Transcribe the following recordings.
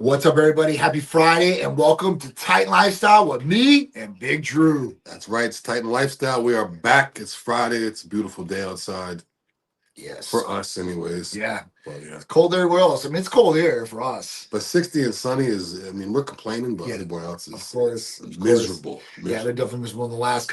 What's up, everybody? Happy Friday and welcome to Titan Lifestyle with me and Big Drew. That's right. It's Titan Lifestyle. We are back. It's Friday. It's a beautiful day outside Yes. for us, anyways. Yeah. Well, yeah. It's cold everywhere else. I mean, it's cold here for us. But 60 and sunny is, I mean, we're complaining, but Yeah, everyone else of is course. Of course. miserable. Yeah, they're definitely miserable in the last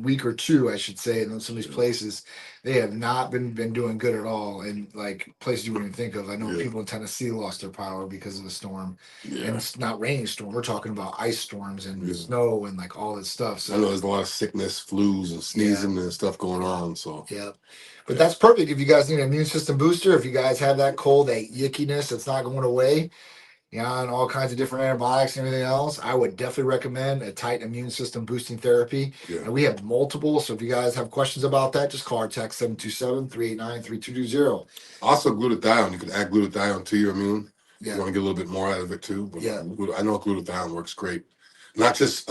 week or two, I should say. In some of these places, they have not been doing good at all. And like places you wouldn't even think of. I know Yeah. people in Tennessee lost their power because of the storm. Yeah. And it's not raining storm. We're talking about ice storms and Yeah. snow and like all this stuff. I So know there's a lot of sickness, flus, and sneezing and stuff going on. So yeah. But that's perfect if you guys need an immune system booster. If you guys have that cold, that yickiness that's not going away, and all kinds of different antibiotics and everything else, I would definitely recommend a tight immune system boosting therapy. Yeah. And we have multiple. So if you guys have questions about that, just call or text 727-389-3220. Also, glutathione. You can add glutathione to your immune. Yeah. You want to get a little bit more out of it too. But Yeah. I know glutathione works great. Not just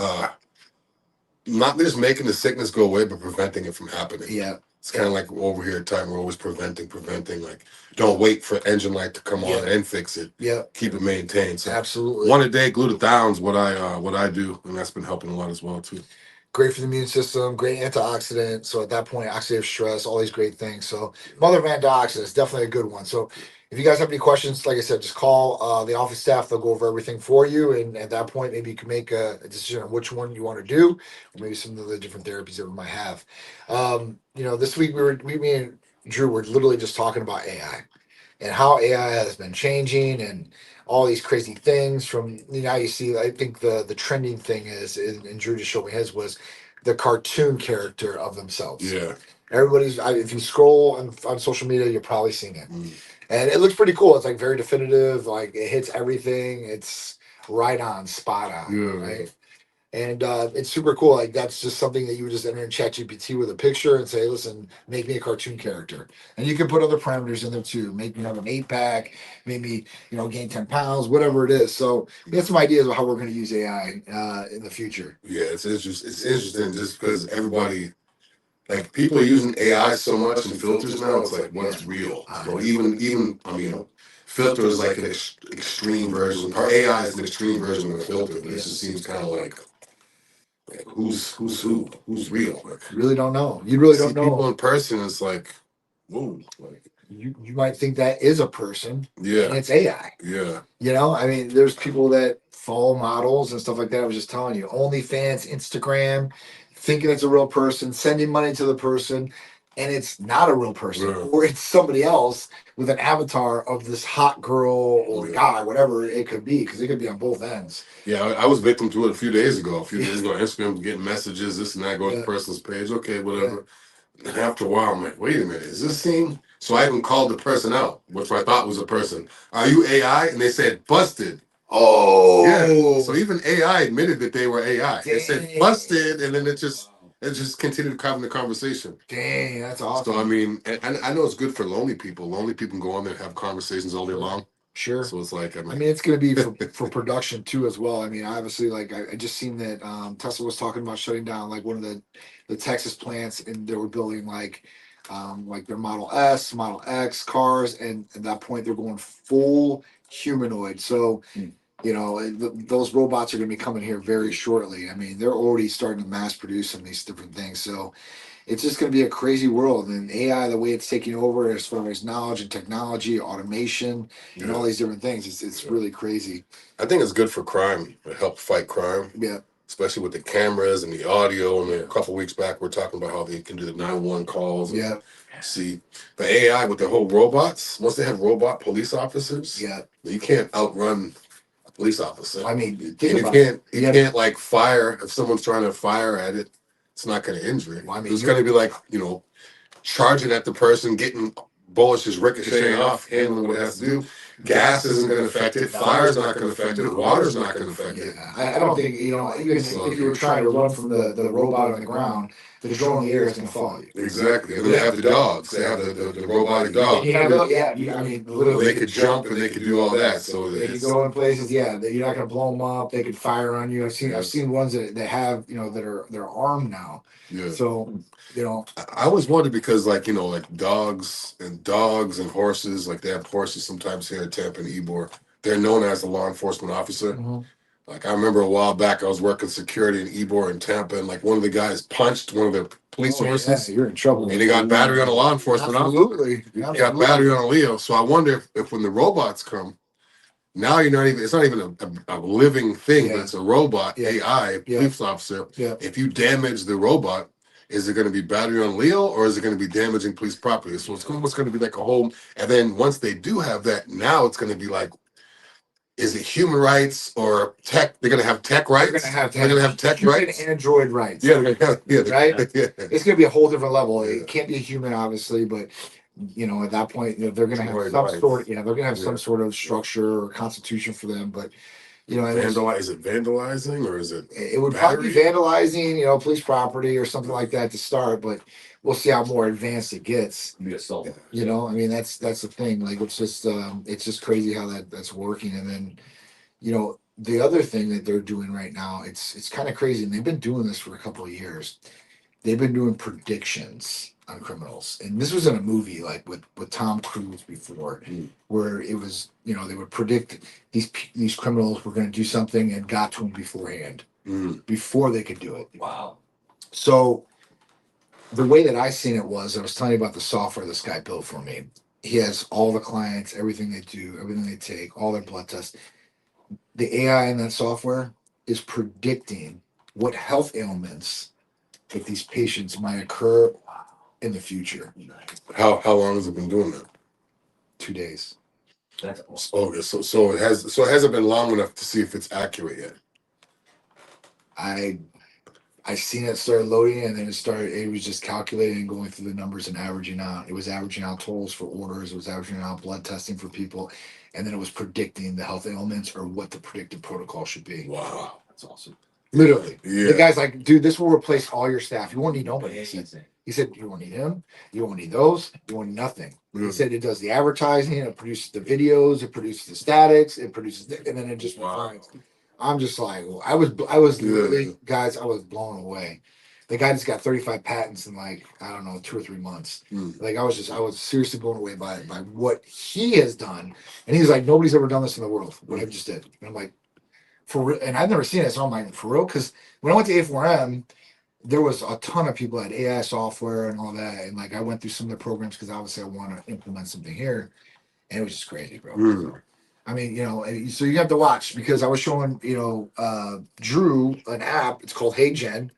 making the sickness go away, but preventing it from happening. Yeah. It's kind of like over here at Titan, we're always preventing. Like, don't wait for engine light to come on and fix it. Yeah. Keep it maintained. So absolutely. one a day glutathione's what I do, and that's been helping a lot as well too. Great for the immune system, great antioxidant. So at that point, oxidative stress, all these great things. So mother of antioxidants, definitely a good one. So if you guys have any questions, like I said, just call the office staff. They'll go over everything for you. And at that point, maybe you can make a decision on which one you want to do, or maybe some of the different therapies that we might have. This week me and Drew were literally just talking about AI and how AI has been changing and all these crazy things from you see. I think the trending thing is, and Drew just showed me his was the cartoon character of themselves. Yeah. If you scroll on social media, you're probably seeing it. And it looks pretty cool. It's like very definitive. Like it hits everything. It's right on, spot on. Yeah. Right. And it's super cool. Like that's just something that you would just enter in ChatGPT with a picture and say, "Listen, make me a cartoon character." And you can put other parameters in there too. Make me have an 8-pack, maybe gain 10 pounds, whatever it is. So we have some ideas of how we're going to use AI in the future. Yeah, it's interesting just because everybody. Like people are using AI so much and filters now. It's like what's real. So even I mean, filter is like an extreme version. Or AI is an extreme version of a filter. But it just seems kind of like who's real. Like, you really don't know. You really don't know. People in person. It's like, whoa. Like you might think that is a person. Yeah. And it's AI. Yeah. I mean, there's people that follow models and stuff like that. I was just telling you, OnlyFans, Instagram, thinking it's a real person, sending money to the person, and it's not a real person, or it's somebody else with an avatar of this hot girl or guy, whatever it could be, because it could be on both ends. Yeah, I was victim to it a few days ago. Instagram, getting messages, this and that, go to the person's page, okay, whatever. And after a while, I'm like, wait a minute, is this scene? So I even called the person out, which I thought was a person. Are you AI? And they said, busted. Oh. Yeah. So even AI admitted that they were AI. Dang. They said busted, and then it just continued having the conversation. Dang, that's awesome. So I mean, and I know it's good for lonely people. Lonely people can go on there and have conversations all day long. Sure. So it's like, I mean it's going to be for production too as well. I mean, obviously, like I just seen that Tesla was talking about shutting down like one of the Texas plants, and they were building like their Model S, Model X cars, and at that point they're going full humanoid. So those robots are going to be coming here very shortly. I mean, they're already starting to mass produce some of these different things. So it's just going to be a crazy world. And AI, the way it's taking over as far as knowledge and technology, automation, and all these different things, it's really crazy. I think it's good for crime. It helps fight crime. Yeah. Especially with the cameras and the audio. And a couple of weeks back, we're talking about how they can do the 911 calls. Yeah. See, the AI with the whole robots, once they have robot police officers, you can't outrun a police officer. I mean, you can't like fire if someone's trying to fire at it. It's not going to injure it. Well, I mean, it's going to be like charging at the person, getting bullets just ricocheting off, handling what it has to do. Gas isn't going to affect it. Fire's not going to affect it. Water's not going to affect it. I don't think even if you were trying to run from the robot on the ground, the drone in the air is going to follow you. Exactly. And they have the dogs. They have the robotic dogs. I mean, literally, they could jump and they could do all that. So they could go in places. Yeah, you're not going to blow them up. They could fire on you. I've seen ones that have they're armed now. Yeah. So I always wondered because like dogs and horses, like they have horses sometimes here in Tampa and Ybor. they're known as a law enforcement officer. Mm-hmm. Like I remember a while back, I was working security in Ybor in Tampa, and like one of the guys punched one of the police horses, You're in trouble. and he got battery on a law enforcement officer. Absolutely. He got battery on a Leo. So I wonder if when the robots come, now you're not even. It's not even a living thing, but it's a robot AI police officer. Yeah. If you damage the robot, is it going to be battery on Leo, or is it going to be damaging police property? So it's almost going to be like a whole. And then once they do have that, now it's going to be like, is it human rights or tech? They're going to have tech rights. They're going to have tech rights. Android rights. Yeah, right. It's going to be a whole different level. It can't be a human, obviously, but at that point, they're going to have some sort. They're going to have some sort of structure or constitution for them. But is it vandalizing or is it? It would probably be vandalizing, police property or something like that to start. But we'll see how more advanced it gets. That's the thing. Like it's just crazy how that's working. And then, the other thing that they're doing right now, it's kind of crazy. And they've been doing this for a couple of years. They've been doing predictions on criminals, and this was in a movie like with Tom Cruise before, where it was they would predict these criminals were going to do something and got to them beforehand, before they could do it. Wow. So the way that I seen it was, I was telling you about the software this guy built for me. He has all the clients, everything they do, everything they take, all their blood tests. The AI in that software is predicting what health ailments that these patients might occur in the future. How long has it been doing that? 2 days. That's awesome. Oh, so it hasn't been long enough to see if it's accurate yet. I seen it start loading, and then it was just calculating and going through the numbers and averaging out. It was averaging out totals for orders, it was averaging out blood testing for people, and then it was predicting the health ailments or what the predicted protocol should be. Wow. That's awesome. Literally. Yeah. The guy's like, dude, this will replace all your staff. You won't need nobody. He said, you won't need him. You won't need those. You won't need nothing. He said it does the advertising, it produces the videos, it produces the statics, it produces, and then it just refines. I'm just like, I was literally, guys, I was blown away. The guy just got 35 patents in like, I don't know, 2 or 3 months. Like I was seriously blown away by what he has done. And he's like, nobody's ever done this in the world. What I just did. And I'm like, for real, and I've never seen it. So I'm like, for real? Because when I went to A4M, there was a ton of people that had AI software and all that. And like I went through some of the programs because obviously I want to implement something here. And it was just crazy, bro. I mean, so you have to watch, because I was showing, Drew an app. It's called HeyGen.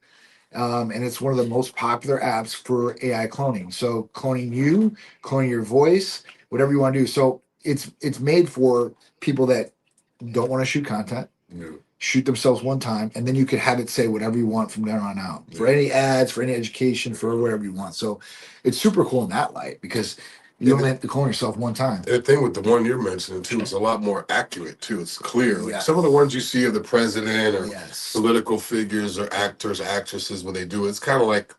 And it's one of the most popular apps for AI cloning. So cloning you, cloning your voice, whatever you want to do. So it's made for people that don't want to shoot content. Shoot themselves one time, and then you can have it say whatever you want from there on out, for any ads, for any education, for whatever you want. So it's super cool in that light, because you only have to clone yourself one time. The thing with the one you're mentioning too, it's a lot more accurate too. It's clear. Like some of the ones you see of the president or political figures or actors, actresses, when they do it, it's kind of like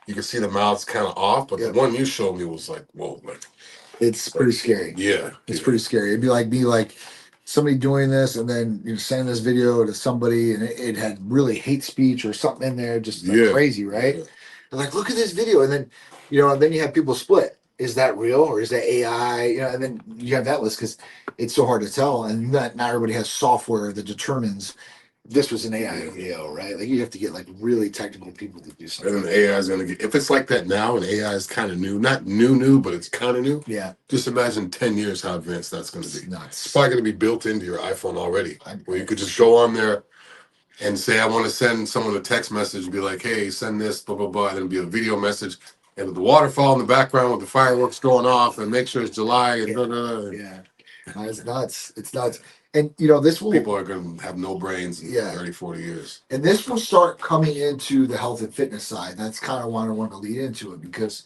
you can see the mouths kind of off. But the one you showed me was like, whoa, like it's pretty scary. Yeah, it's pretty scary. It'd be like me, like somebody doing this and then sending this video to somebody, and it had really hate speech or something in there, just like crazy, right? They're like, look at this video, and then then you have people split. Is that real or is that AI? And then you have that list, because it's so hard to tell, and not everybody has software that determines this was an AI video, right? Like you have to get like really technical people to do something. And then AI is gonna get, if it's like that now, and AI is kind of new, not new, but it's kind of new. Yeah. Just imagine 10 years how advanced that's gonna be. Nuts. It's probably gonna be built into your iPhone already, where you could just go on there and say, I want to send someone a text message and be like, hey, send this, blah, blah, blah. And it'll be a video message. And with the waterfall in the background with the fireworks going off, and make sure it's July and blah, blah, blah. Yeah. It's nuts. It's nuts. And this will, people are going to have no brains in 30, 40 years. And this will start coming into the health and fitness side. That's kind of why I want to lead into it, because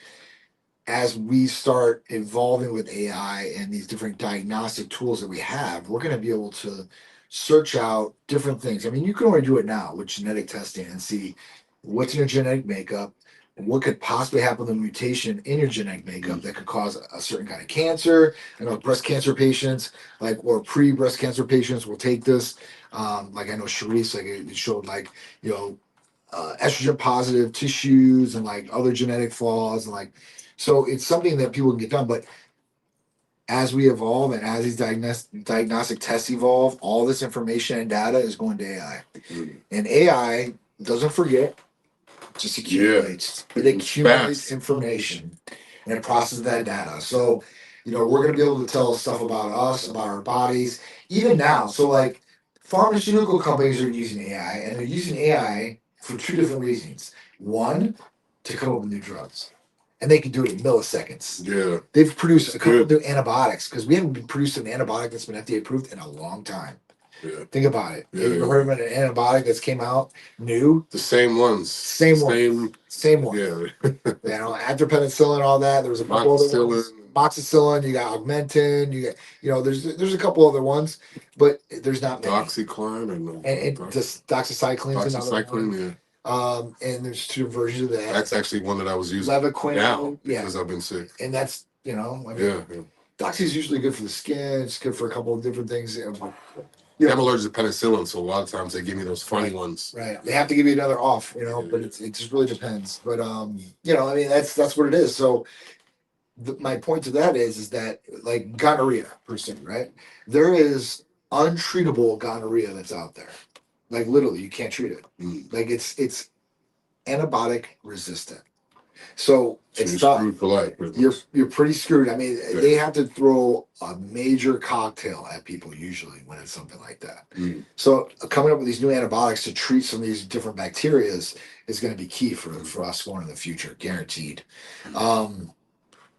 as we start evolving with AI and these different diagnostic tools that we have, we're going to be able to search out different things. I mean, you can already do it now with genetic testing and see what's in your genetic makeup, what could possibly happen with a mutation in your genetic makeup that could cause a certain kind of cancer. I know breast cancer patients, or pre-breast cancer patients, will take this. Like I know Tsikouris, like it showed estrogen positive tissues and like other genetic flaws, and so it's something that people can get done. But as we evolve and as these diagnostic tests evolve, all this information and data is going to AI. And AI doesn't forget, just accumulates. It accumulates Fast. information and it processes that data. So, we're going to be able to tell stuff about us, about our bodies, even now. So, like, pharmaceutical companies are using AI, and they're using AI for two different reasons. One, to come up with new drugs, and they can do it in milliseconds. Yeah. They've produced a couple of Good. new antibiotics because we haven't been producing an antibiotic that's been FDA approved in a long time. Yeah. Think about it. Yeah, Have you ever heard of an antibiotic that's came out new? The same ones. Same one. Same one. Yeah. After penicillin, all that, there was a couple other ones. Moxicillin. Moxicillin, you got Augmentin, you got, there's a couple other ones, but there's not many. Doxycline or no? And just doxycycline is another one. Doxycycline, yeah. And there's two versions of that. That's actually one that I was using Levaquin, now because I've been sick. And that's, Yeah. Doxy is usually good for the skin. It's good for a couple of different things. I'm allergic to penicillin, so a lot of times they give me those funny ones. Right. They have to give you another off, but it just really depends. But that's what it is. So my point to that is that, like, gonorrhea per se, right? There is untreatable gonorrhea that's out there. Like, literally, you can't treat it. Like, it's antibiotic resistant. So it's screwed for life. You're pretty screwed. I mean, they have to throw a major cocktail at people usually when it's something like that. So coming up with these new antibiotics to treat some of these different bacterias is going to be key for us going in the future, guaranteed.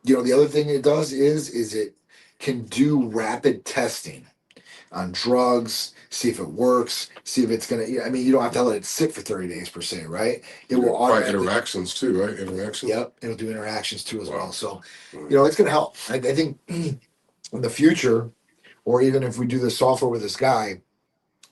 The other thing it does is it can do rapid testing on drugs, see if it works, see if it's gonna. You don't have to let it sit for 30 days per se, right? It will automatically. Interactions too, right? Interactions. Yep, it'll do interactions too as well. So, it's gonna help. I think in the future, or even if we do the software with this guy,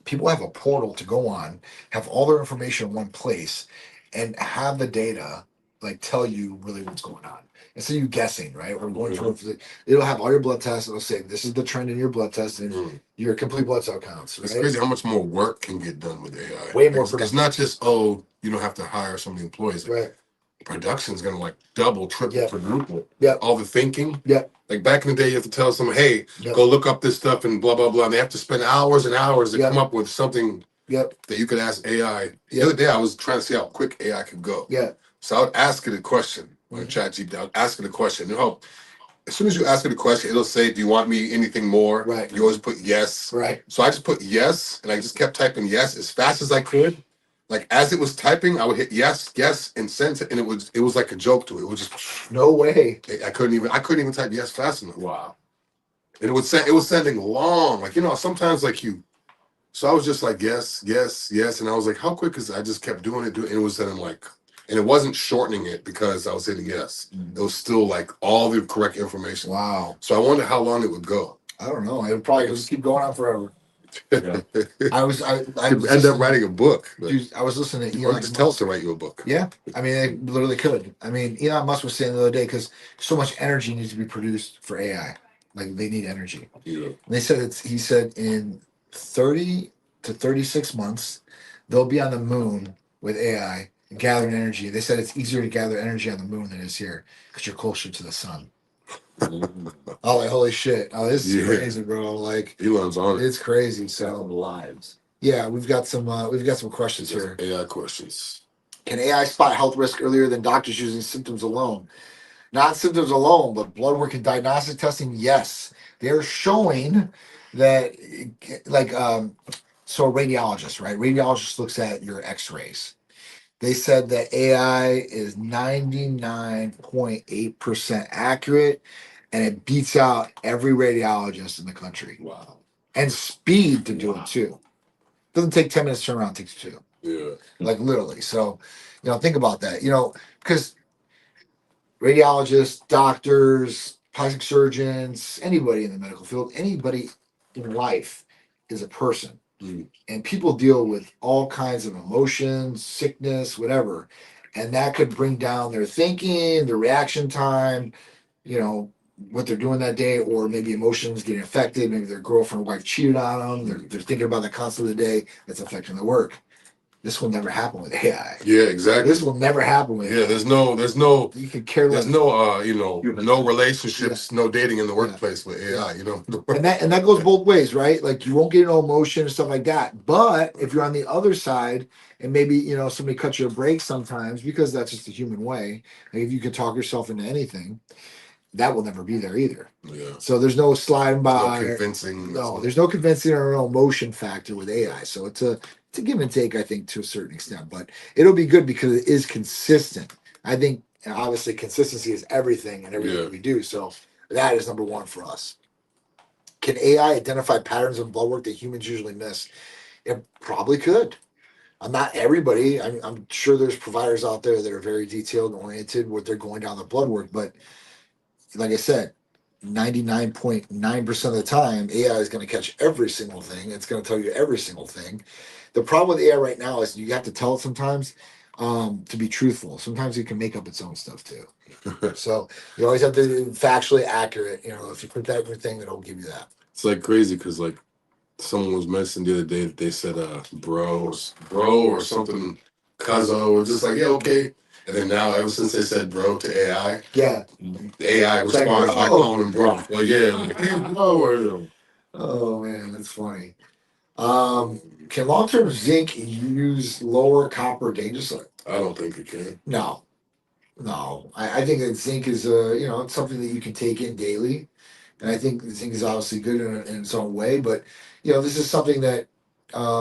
people have a portal to go on, have all their information in one place, and have the data like tell you really what's going on. Instead of you guessing, right? Or going through, it'll have all your blood tests. It'll say this is the trend in your blood test and your complete blood cell counts. Right? It's crazy how much more work can get done with AI. Way more. It's not just you don't have to hire so many employees. Right. Production's gonna like double, triple, quadruple. Yeah. All the thinking. Yeah. Like back in the day, you have to tell someone, "Hey, go look up this stuff and blah blah blah." And they have to spend hours and hours to come up with something. That you could ask AI. The other day, I was trying to see how quick AI could go. Yeah. So I would ask it a question on ChatGPT. I would ask it a question. As soon as you ask it a question, it'll say, "Do you want me anything more?" Right. You always put yes. Right. So I just put yes, and I just kept typing yes as fast as I could. Like as it was typing, I would hit yes, and send it, and it was like a joke to it. It was just no way. I couldn't even type yes fast enough. Wow. And it was sending long, like sometimes like you. So I was just like yes, and I was like, how quick is it? I just kept doing it, and it was sending like. And it wasn't shortening it because I was hitting yes. It was still like all the correct information. Wow. So I wonder how long it would go. I don't know. It would probably just keep going on forever. Yeah. I was end up writing a book. Dude, I was listening to Elon. Just tell us to write you a book. Yeah. I mean, they literally could. I mean, Elon Musk was saying the other day, because so much energy needs to be produced for AI. Like, they need energy. Yeah. And they said he said in 30 to 36 months, they'll be on the moon with AI gathering energy. They said it's easier to gather energy on the moon than it is here because you're closer to the sun. Oh, like, holy shit! Oh, this is crazy, bro. Like, Elon's on it. It's crazy. So lives. Yeah, we've got some questions here. AI questions. Can AI spot health risk earlier than doctors using symptoms alone? Not symptoms alone, but blood work and diagnostic testing. Yes, they're showing that, like, so a radiologist, right? Radiologist looks at your X-rays. They said that AI is 99.8% accurate, and it beats out every radiologist in the country. Wow. And speed to do it too. Doesn't take 10 minutes to turn around, it takes 2. Yeah. Like, literally. So, think about that. Because radiologists, doctors, plastic surgeons, anybody in the medical field, anybody in life is a person. And people deal with all kinds of emotions, sickness, whatever. And that could bring down their thinking, their reaction time, what they're doing that day, or maybe emotions getting affected. Maybe their girlfriend or wife cheated on them. They're thinking about that constantly the day. That's affecting their work. This will never happen with AI. Yeah, exactly. This will never happen with Yeah, AI. there's no You could care there's less. no no relationships, no dating in the Yeah. workplace with AI, And that goes both ways, right? Like you won't get no emotion and stuff like that. But if you're on the other side and maybe somebody cuts you a break sometimes because that's just the human way. Like if you can talk yourself into anything, that will never be there either. Yeah. So there's no sliding by. No convincing. No, there's no convincing or no emotion factor with AI. So it's a give and take, I think, to a certain extent. But it'll be good because it is consistent. I think obviously consistency is everything and everything we do. So that is number one for us. Can AI identify patterns in blood work that humans usually miss? It probably could. Not everybody. I'm sure there's providers out there that are very detailed and oriented with they're going down the blood work, but like I said, 99.9% of the time, AI is going to catch every single thing. It's going to tell you every single thing. The problem with AI right now is you have to tell it sometimes to be truthful. Sometimes it can make up its own stuff too. So you always have to be factually accurate. If you put that in your thing, it'll give you that. It's like crazy because like someone was mentioning the other day that they said bro or something, cuzzo, or just like yeah, okay. And then now ever since they said bro to AI, Yeah, the AI responds by calling him bro. Like yeah, like, hey, bro. Oh man, that's funny. Can long-term zinc use lower copper dangerously? I don't think it can. No, no. I think that zinc is it's something that you can take in daily, and I think zinc is obviously good in its own way. But this is something that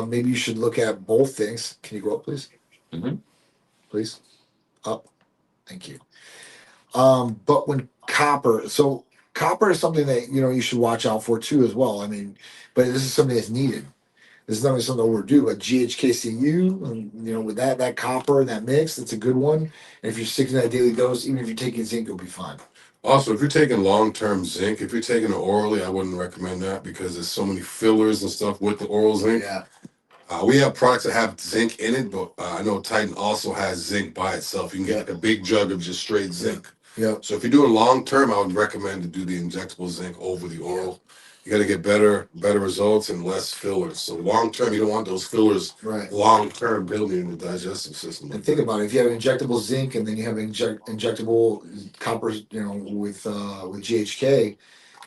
maybe you should look at both things. Can you go up, please? Please up. Thank you. But when copper is something that you should watch out for too as well. I mean, but this is something that's needed. This is not something overdue, but GHKCU, with that copper and that mix, that's a good one. And if you're sticking to that daily dose, even if you're taking zinc, you'll be fine. Also, if you're taking long-term zinc, if you're taking it orally, I wouldn't recommend that because there's so many fillers and stuff with the oral zinc. Yeah. We have products that have zinc in it, but I know Titan also has zinc by itself. You can get like a big jug of just straight zinc. Yeah. So if you're doing long term, I would recommend to do the injectable zinc over the oral. You got to get better results and less fillers. So long term, you don't want those fillers long term building in the digestive system. And think about it: if you have injectable zinc and then you have injectable copper, with GHK,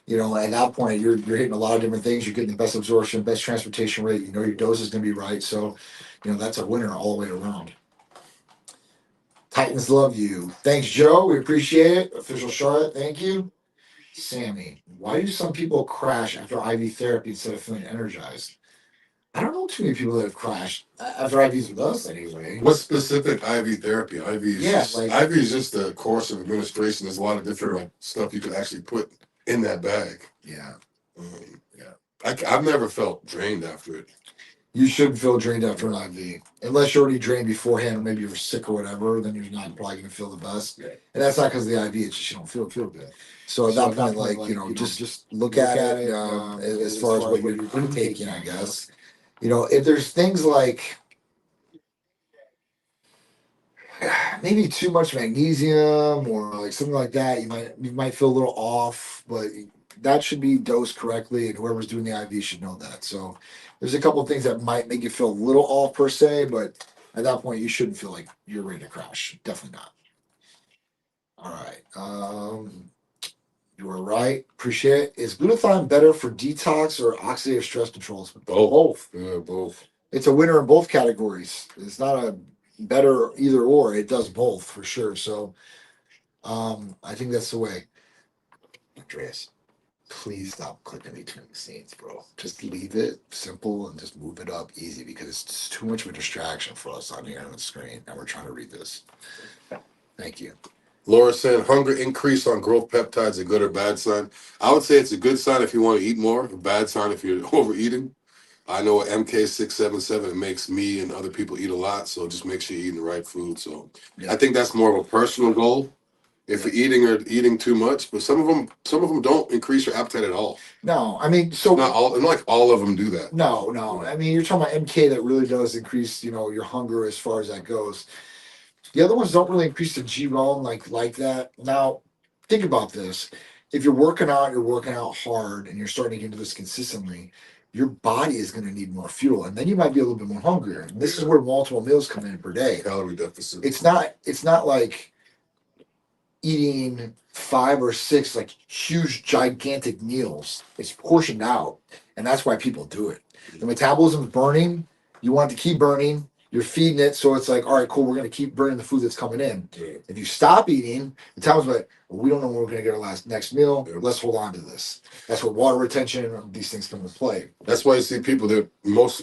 at that point you're hitting a lot of different things. You're getting the best absorption, best transportation rate. Your dose is going to be right. So, that's a winner all the way around. Titans love you. Thanks, Joe. We appreciate it. Official Charlotte, thank you. Sammy, why do some people crash after IV therapy instead of feeling energized? I don't know too many people that have crashed after IVs with us anyway. What specific IV therapy? IV is IV is just a course of administration. There's a lot of different stuff you can actually put in that bag. Yeah. I've never felt drained after it. You shouldn't feel drained after an IV. Unless you're already drained beforehand or maybe you're sick or whatever, then you're not probably going to feel the best. And that's not because of the IV, it's just you don't feel good. So at that point, just look at it as far as what you're taking, I guess. If there's things like maybe too much magnesium or like something like that, you might feel a little off, but that should be dosed correctly, and whoever's doing the IV should know that. So there's a couple of things that might make you feel a little off per se, but at that point you shouldn't feel like you're ready to crash. Definitely not. All right. You were right. Appreciate it. Is glutathione better for detox or oxidative stress controls? Both. Yeah, both. It's a winner in both categories. It's not a better either or. It does both for sure. So I think that's the way. Andreas, please stop clicking between the scenes, bro. Just leave it simple and just move it up easy because it's just too much of a distraction for us on here on the screen, and we're trying to read this. Thank you. Laura saying hunger increase on growth peptides a good or bad sign? I would say it's a good sign if you want to eat more, a bad sign if you're overeating. I know MK677 it makes me and other people eat a lot, so just make sure you're eating the right food. So I think that's more of a personal goal. If you're eating too much, but some of them don't increase your appetite at all. No, I mean, so not like all of them do that. No. I mean, you're talking about MK that really does increase, your hunger as far as that goes. The other ones don't really increase the G realm like that. Now, think about this: if you're working out hard, and you're starting to get into this consistently, your body is going to need more fuel, and then you might be a little bit more hungrier. And this is where multiple meals come in per day. Calorie deficit. It's not like eating 5 or 6 like huge gigantic meals. It's portioned out, and that's why people do it. The metabolism's burning. You want it to keep burning. You're feeding it, so it's like, all right, cool. We're going to keep burning the food that's coming in. Yeah. If you stop eating, the metabolism's like, well, we don't know when we're going to get our next meal. Yeah. Let's hold on to this. That's where water retention and these things come into play. That's why you see people that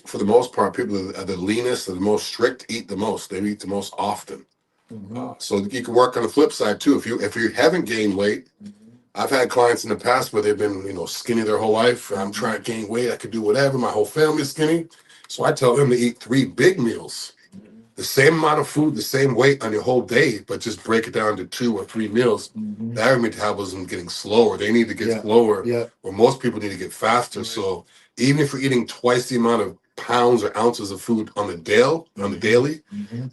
for the most part, people that are the leanest, or the most strict, eat the most. They eat the most often. So you can work on the flip side too. If you haven't gained weight, I've had clients in the past where they've been skinny their whole life. I'm trying to gain weight. I could do whatever. My whole family's skinny. So I tell them to eat 3 big meals, the same amount of food, the same weight on your whole day, but just break it down to 2 or 3 meals. Their metabolism is getting slower. They need to get slower, or most people need to get faster. So even if you're eating twice the amount of pounds or ounces of food on the daily,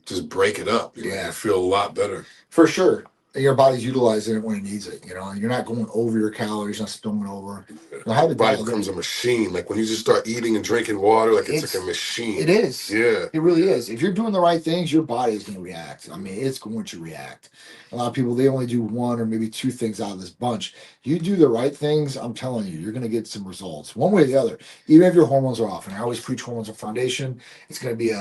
just break it up. You feel a lot better. For sure. And your body's utilizing it when it needs it. You're not going over your calories, not spilling over. Your body becomes a machine. Like when you just start eating and drinking water, like it's like a machine. It is. Yeah. It really is. If you're doing the right things, your body is going to react. I mean, it's going to react. A lot of people, they only do 1 or maybe 2 things out of this bunch. You do the right things, I'm telling you, you're going to get some results one way or the other. Even if your hormones are off, and I always preach hormones are foundation. It's going to be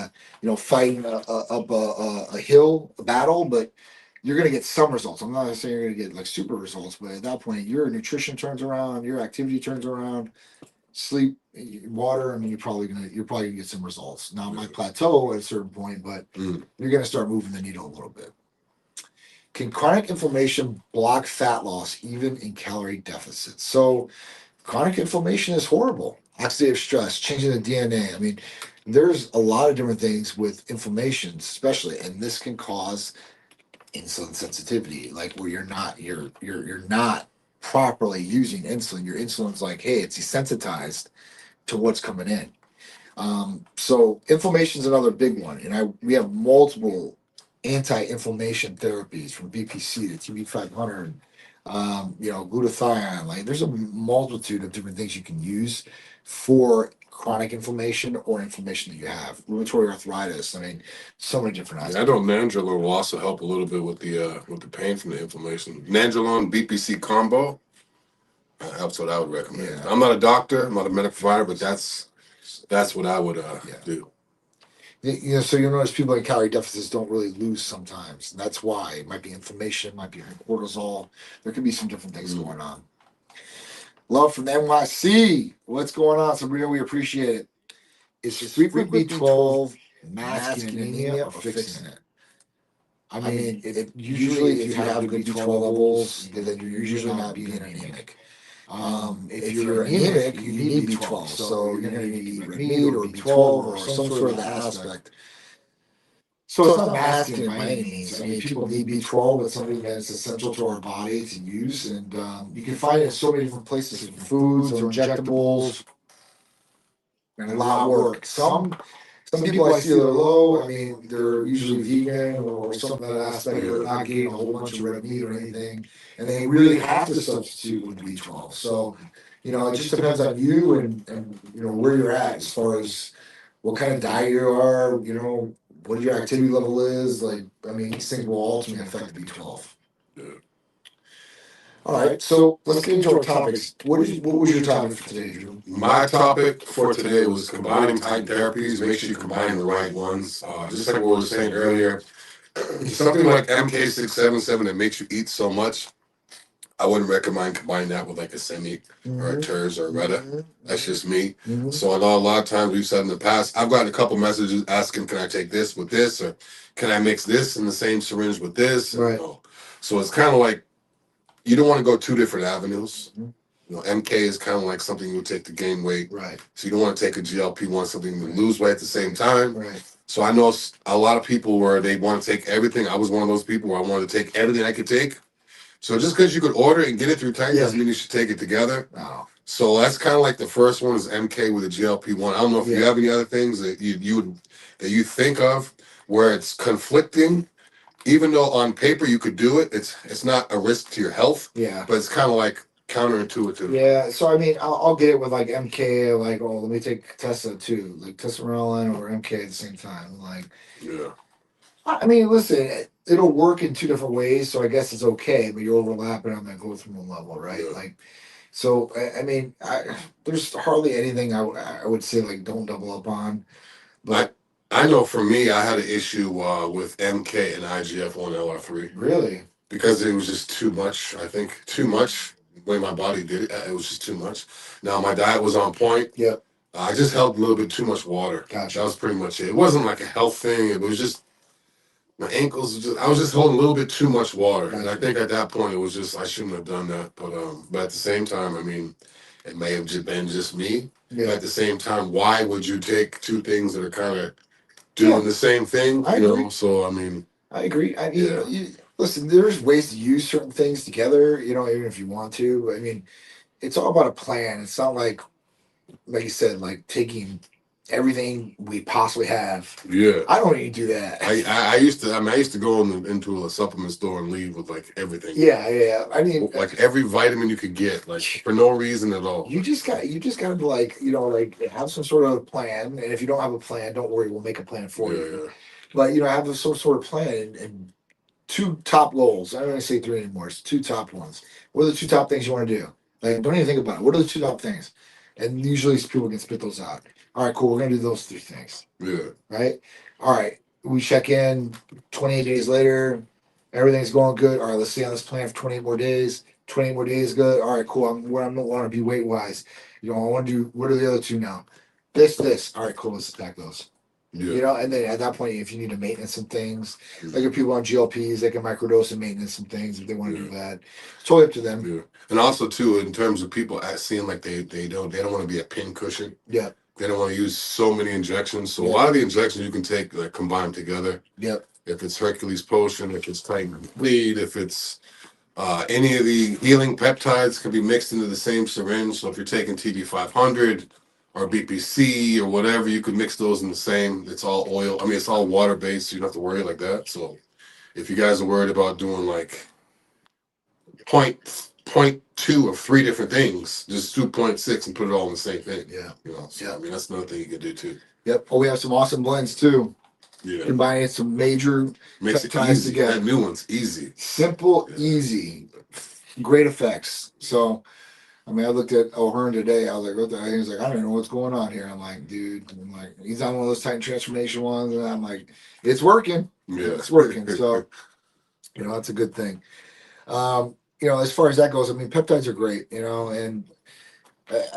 fighting up a hill, a battle, but you're going to get some results. I'm not saying you're going to get like super results, but at that point, your nutrition turns around, your activity turns around, sleep, water. I mean, you're probably gonna get some results. Now, it might plateau at a certain point, but you're going to start moving the needle a little bit. Can chronic inflammation block fat loss even in calorie deficits? So, chronic inflammation is horrible. Oxidative stress, changing the DNA. I mean, there's a lot of different things with inflammation, especially, and this can cause insulin sensitivity, like where you're not properly using insulin. Your insulin's like, hey, it's desensitized to what's coming in. So inflammation is another big one, and we have multiple anti-inflammation therapies from BPC to TB500, glutathione. Like there's a multitude of different things you can use for chronic inflammation or inflammation that you have. Rheumatoid arthritis. I mean, so many different aspects. I know Nandrolone will also help a little bit with the pain from the inflammation. Nandrolone BPC combo helps. What I would recommend. Yeah. I'm not a doctor. I'm not a medical provider, but that's what I would do. So you'll notice people in calorie deficits don't really lose sometimes. And that's why. It might be inflammation, it might be cortisol. There could be some different things going on. Love from NYC. What's going on, Sabrina? We appreciate it. Is frequent B12 masking anemia or fixing it? I mean, usually if you have good B12 levels, then you're usually not being anemic. If you're anemic, you need B12. So you're going to need to eat red meat or B12 or some sort of aspect. So it's not masking by any means. I mean, people need B12. It's something that's essential to our body to use. And you can find it in so many different places, from foods or injectables, and a lot of work. Some people I see are low. I mean, they're usually vegan or some of that aspect. They're not getting a whole bunch of red meat or anything, and they really have to substitute with B12. So, it just depends on you and where you're at as far as what kind of diet you are. What your activity level is. Like, I mean, these things will ultimately affect the B12. Yeah. All right, so let's get into our topics. What was your topic for today, Drew? My topic for today was combining type therapies. Make sure you combine the right ones. Just like what we were saying earlier, something like MK677 that makes you eat so much, I wouldn't recommend combining that with like a semi or a TERS or a Retta. That's just me. So I know a lot of times we've said in the past, I've gotten a couple messages asking, can I take this with this? Or can I mix this in the same syringe with this? Right. So it's kind of like, you don't want to go 2 different avenues. MK is kind of like something you would take to gain weight. Right. So you don't want to take a GLP-1, something to lose weight at the same time. Right. So I know a lot of people where they want to take everything. I was one of those people where I wanted to take everything I could take. So just because you could order it and get it through time doesn't mean you should take it together. No. So that's kind of like the first one is MK with a GLP-1. I don't know if you have any other things that you think of where it's conflicting. Even though on paper you could do it, it's not a risk to your health. Yeah. But it's kind of like, counterintuitive. Yeah, so I mean, I'll get it with like MK, like, oh, let me take Tessa too, like testosterone or MK at the same time. Like, Yeah. I mean, listen, it'll work in two different ways, so I guess it's okay, but you're overlapping on that growth hormone level, right? Yeah. Like, so I mean, there's hardly anything I would say like don't double up on, but I know for me, I had an issue with MK and IGF-1 LR3 really, because it was just too much. I think too much the way my body did it. It was just too much. Now my diet was on point. Yep. I just held a little bit too much water. Gotcha. That was pretty much it. It wasn't like a health thing. It was just my ankles. I was just holding a little bit too much water, and I think at that point it was just I shouldn't have done that. But at the same time, I mean, it may have just been just me. Yeah. But at the same time, why would you take two things that are kind of doing the same thing? I You agree. know, so I mean, I agree. I mean, yeah. listen, there's ways to use certain things together, you know, even if you want to. I mean, it's all about a plan. It's not like you said, like taking everything we possibly have. Yeah. I don't even do that. I used to. I mean, I used to go into a supplement store and leave with like everything. Yeah. I mean, like every vitamin you could get, like for no reason at all. you just got to like, you know, like have some sort of plan. And if you don't have a plan, don't worry, we'll make a plan for you. Yeah. But you know, have some sort of plan and two top goals. I don't want to say three anymore. It's two top ones. What are the two top things you want to do? Like, don't even think about it. What are the two top things? And usually people can spit those out. All right, cool. We're gonna do those three things. Yeah. Right. All right. We check in 28 days later. Everything's going good. All right, let's stay on this plan for 28 more days. 28 more days, good. All right, cool. I'm where I don't want to be weight wise. You know, I want to do. What are the other two now? This. All right, cool. Let's attack those. Yeah. You know, and then at that point, if you need to maintenance some things, like if people on GLPs, they can microdose and maintenance some things if they want to do that. It's totally up to them. Yeah. And also too, in terms of people seeing like they don't want to be a pin cushion. Yeah. They don't want to use so many injections. So a lot of the injections you can take, like combine them together. Yep. If it's Hercules potion, if it's Titan bleed, if it's any of the healing peptides can be mixed into the same syringe. So if you're taking TB500 or BPC or whatever, you could mix those in the same. It's all oil. I mean, it's all water based, so you don't have to worry like that. So if you guys are worried about doing like point two of three different things, just do 0.6 and put it all in the same thing. Yeah. You know, so I mean that's another thing you can do too. Yep. Oh, we have some awesome blends too. Yeah. Combining some major makes it peptides easy. together. That new one's easy. Simple, easy, great effects. So I mean, I looked at O'Hearn today. I was like, what the? He was like, I don't even know what's going on here. I'm like, dude, I'm like, he's on one of those Titan transformation ones, and I'm like, it's working. Yeah. It's working. So, you know, that's a good thing. You know, as far as that goes, I mean, peptides are great, you know, and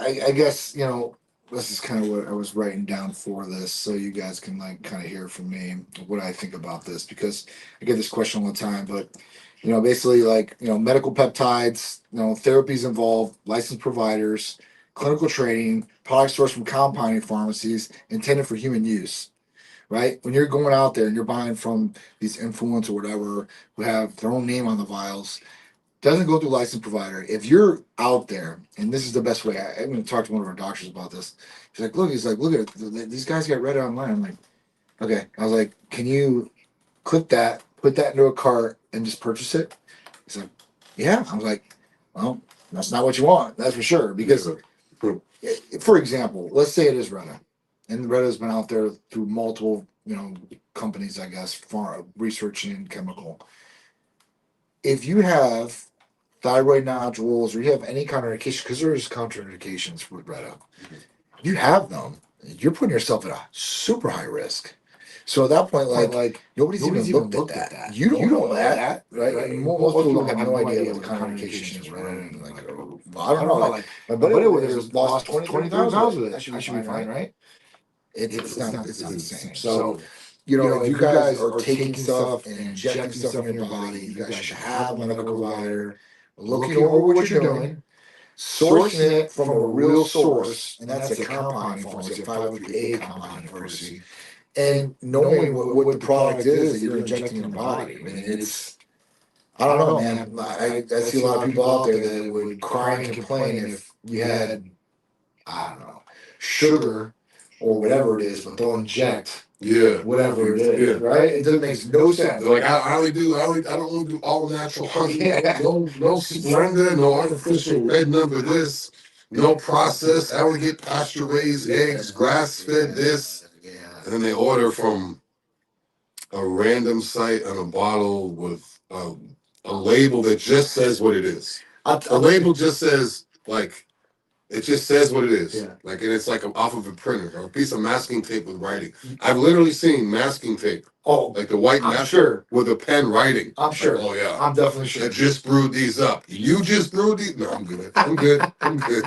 I guess, you know, this is kind of what I was writing down for this, so you guys can like kind of hear from me what I think about this, because I get this question all the time. But you know, basically, like, you know, medical peptides, you know, therapies involve licensed providers, clinical training, products sourced from compounding pharmacies intended for human use. Right? When you're going out there and you're buying from these influencers or whatever who have their own name on the vials, doesn't go through licensed provider. If you're out there, and this is the best way, I'm going to talk to one of our doctors about this. He's like, look at it. These guys get read online. I'm like, okay. I was like, can you click that, put that into a cart, and just purchase it? He's like, yeah. I was like, well, that's not what you want. That's for sure. Because, for example, let's say it is Retta, and Retta's been out there through multiple, you know, companies, I guess, for researching chemical. If you have thyroid nodules or you have any contraindication, because there's contraindications with Retta, you have them, you're putting yourself at a super high risk. So at that point, like nobody's even looked at that. You don't know that, right? And most people have no idea what contraindication is, right? And like, well, I don't know. Like, my buddy over there has lost 20, 30 pounds with it. I should be fine, right? It's not the same. So, you know, if you guys are taking stuff and injecting stuff in your body, you guys should have a medical provider looking over what you're doing, sourcing it from a real source, and that's a compounding pharmacy, a 503A compounding pharmacy, and knowing what the product is that you're injecting in your body. I mean, it's, I don't know, man. I see a lot of people out there that would cry and complain if you had, I don't know, sugar or whatever it is, but they'll inject Yeah, whatever it is, right? It doesn't make no sense. They're like, I don't want to do all natural honey. Yeah. No Splenda, no artificial red number this, no processed. I want to get pasture raised eggs, grass fed this. Yeah. And then they order from a random site on a bottle with a label that just says what it is. The label just says, like, it just says what it is. Yeah. Like, and it's like off of a printer or a piece of masking tape with writing. I've literally seen masking tape. Oh, like the white I'm masking sure. with a pen writing. I'm sure. Like, oh yeah. I'm definitely sure. I just brewed these up. You just brewed these? No, I'm good. I'm good. I'm good.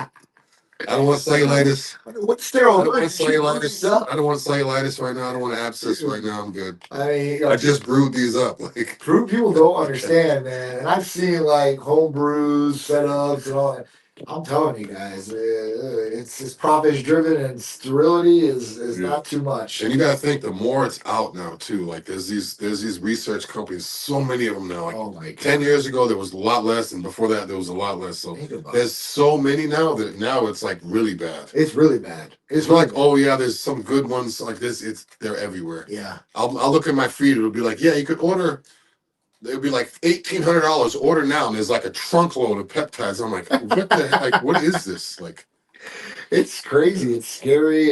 I don't want cellulitis. What's sterile? I don't want cellulitis. I don't want cellulitis right now. I don't want abscess right now. I'm good. I mean, I just brewed these up. Like, people don't understand, man. And I've seen like home brews, setups, and all that. I'm telling you guys, it's profit driven, and sterility is not too much. and you gotta think the more it's out now too. Like there's these research companies, so many of them now. Like Oh my god. 10 years ago there was a lot less, and before that there was a lot less. So Think about there's so many now that now it's like really bad. It's really bad. It's not like, oh yeah, there's some good ones like this. They're everywhere. Yeah. I'll look at my feed. It'll be like, yeah, you could order. It would be like $1,800. Order now, and there's like a trunk load of peptides. I'm like, what the heck? Like, what is this? Like, It's crazy. It's scary.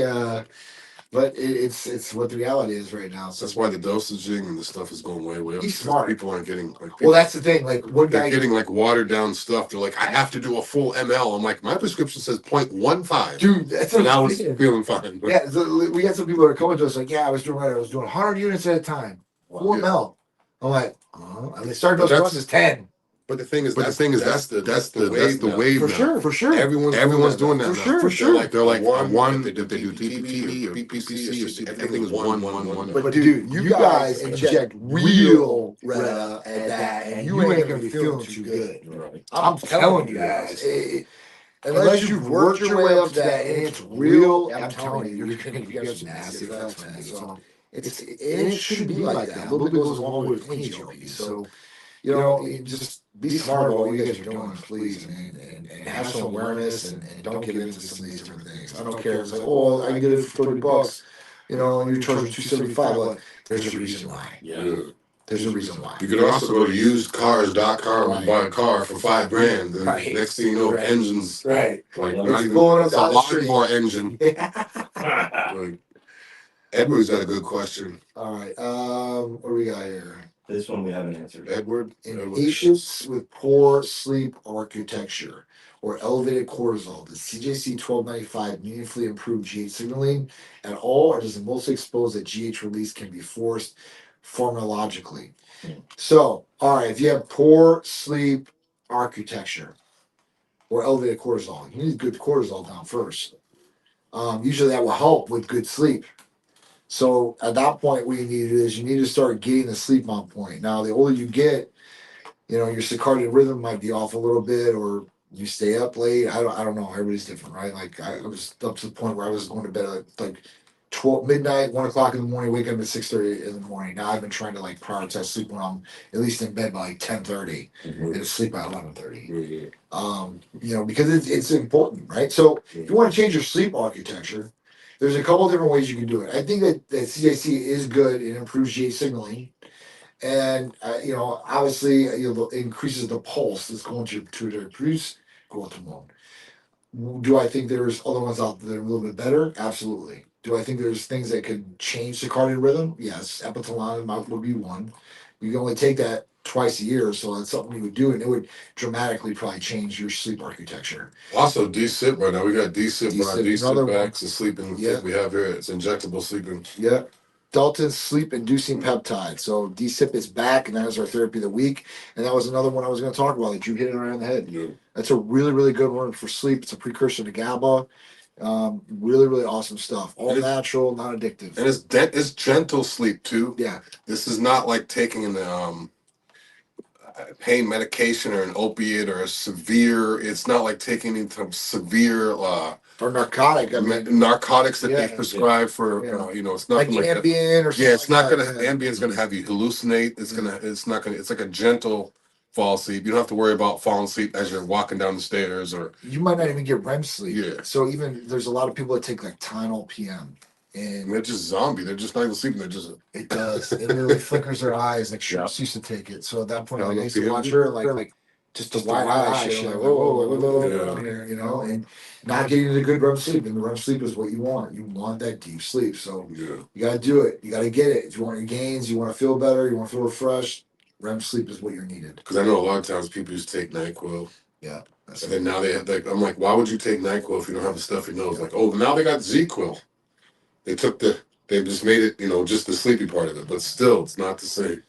But it's what the reality is right now. So that's why the dosaging and the stuff is going way up. He's smart. People aren't getting like. Well, that's the thing. Like one They're guy getting like watered down stuff. They're like, I have to do a full ml. I'm like, my prescription says 0.15. dude, that's what Now I'm it's saying. feeling fine. But Yeah, so we had some people that are coming to us like, yeah, I was doing right. I was doing 100 units at a time, 4 Yeah. ml. I'm like, and they started But those prices 10. But the thing is, that's the wave. For now. sure, for sure. Everyone's doing that. For now. sure, for sure. They're like one. If they do TPP or PPC, or everything is one. But dude, you guys inject real Retta at that, and you ain't gonna be feeling too good. Right. I'm telling you guys. Unless you've worked your way up to that and it's real, I'm telling you, you're gonna get some nasty effects, man. So it shouldn't be like that. A little bit goes a long way with any GLP. So just be smart about what you guys are doing, please, and have some awareness and don't get into some of these different things. I don't care. It's like, oh, I can get it for $30, and you're charging $275. Well, there's a reason why. Yeah. There's a reason why. You could also go to usedcars.com and buy a car for $5,000. And Right. next thing you know, engines Right. like It's not even blowing up it's a down the street. lawnmower engine. Like, Edward's got a good question. All right. What do we got here? This one we haven't answered. Edward. In patients with poor sleep architecture or elevated cortisol, does CJC 1295 meaningfully improve GH signaling at all, or does it mostly expose that GH release can be forced pharmacologically? So, all right, if you have poor sleep architecture or elevated cortisol, you need good cortisol down first. Usually that will help with good sleep. So at that point, what you need to do is you need to start getting the sleep on point. Now, the older you get, your circadian rhythm might be off a little bit, or you stay up late. I don't know. Everybody's different, right? Like I was up to the point where I was going to bed at like 12 midnight, 1 o'clock in the morning, wake up at 6:30 in the morning. Now I've been trying to like prioritize sleep when I'm at least in bed by like 10:30 and sleep by 11:30. Because it's important, right? So if you want to change your sleep architecture, there's a couple different ways you can do it. I think that CJC is good. It improves GH signaling. And, obviously, it increases the pulse that's going to produce growth hormone. Do I think there's other ones out there that are a little bit better? Absolutely. Do I think there's things that could change circadian rhythm? Yes. Epithalon would be one. You can only take that twice a year, so that's something you would do, and it would dramatically probably change your sleep architecture. Also, D-SIP right now. We got D-SIP, another one. X and sleeping kit we have here. It's injectable sleeping. Yeah. Dalton's sleep-inducing peptide. So DSIP is back, and that is our therapy of the week. And that was another one I was going to talk about that you hit it right on the head. Yeah. That's a really, really good one for sleep. It's a precursor to GABA. Really, really awesome stuff. All natural, not addictive. And it's gentle sleep too. Yeah. This is not like taking an pain medication or an opiate or a severe. It's not like taking into severe or narcotic. I mean, narcotics that they prescribe for. It's nothing like Ambien or something. Yeah, it's not gonna. Ambien's gonna have you hallucinate. It's not gonna. It's like a gentle fall asleep. You don't have to worry about falling asleep as you're walking down the stairs, or you might not even get REM sleep. Yeah. So even there's a lot of people that take like Tylenol PM. And they're just zombie. They're just not even sleeping. They're just. it does. It literally flickers their eyes. Like Shrimps used to take it. So at that point, like I used to watch her, like just the wide eye shit. I'm like, whoa, what's going on here? You know, and not getting into good REM sleep. And the REM sleep is what you want. You want that deep sleep. So you got to do it. You got to get it. If you want your gains, you want to feel better, you want to feel refreshed. REM sleep is what you're needed. Because I know a lot of times people used to take NyQuil. Yeah. And then now they have like, I'm like, why would you take NyQuil if you don't have the stuff you know? It's like, oh, now they got ZQuil. They just made it, just the sleepy part of it, but still, it's not the same.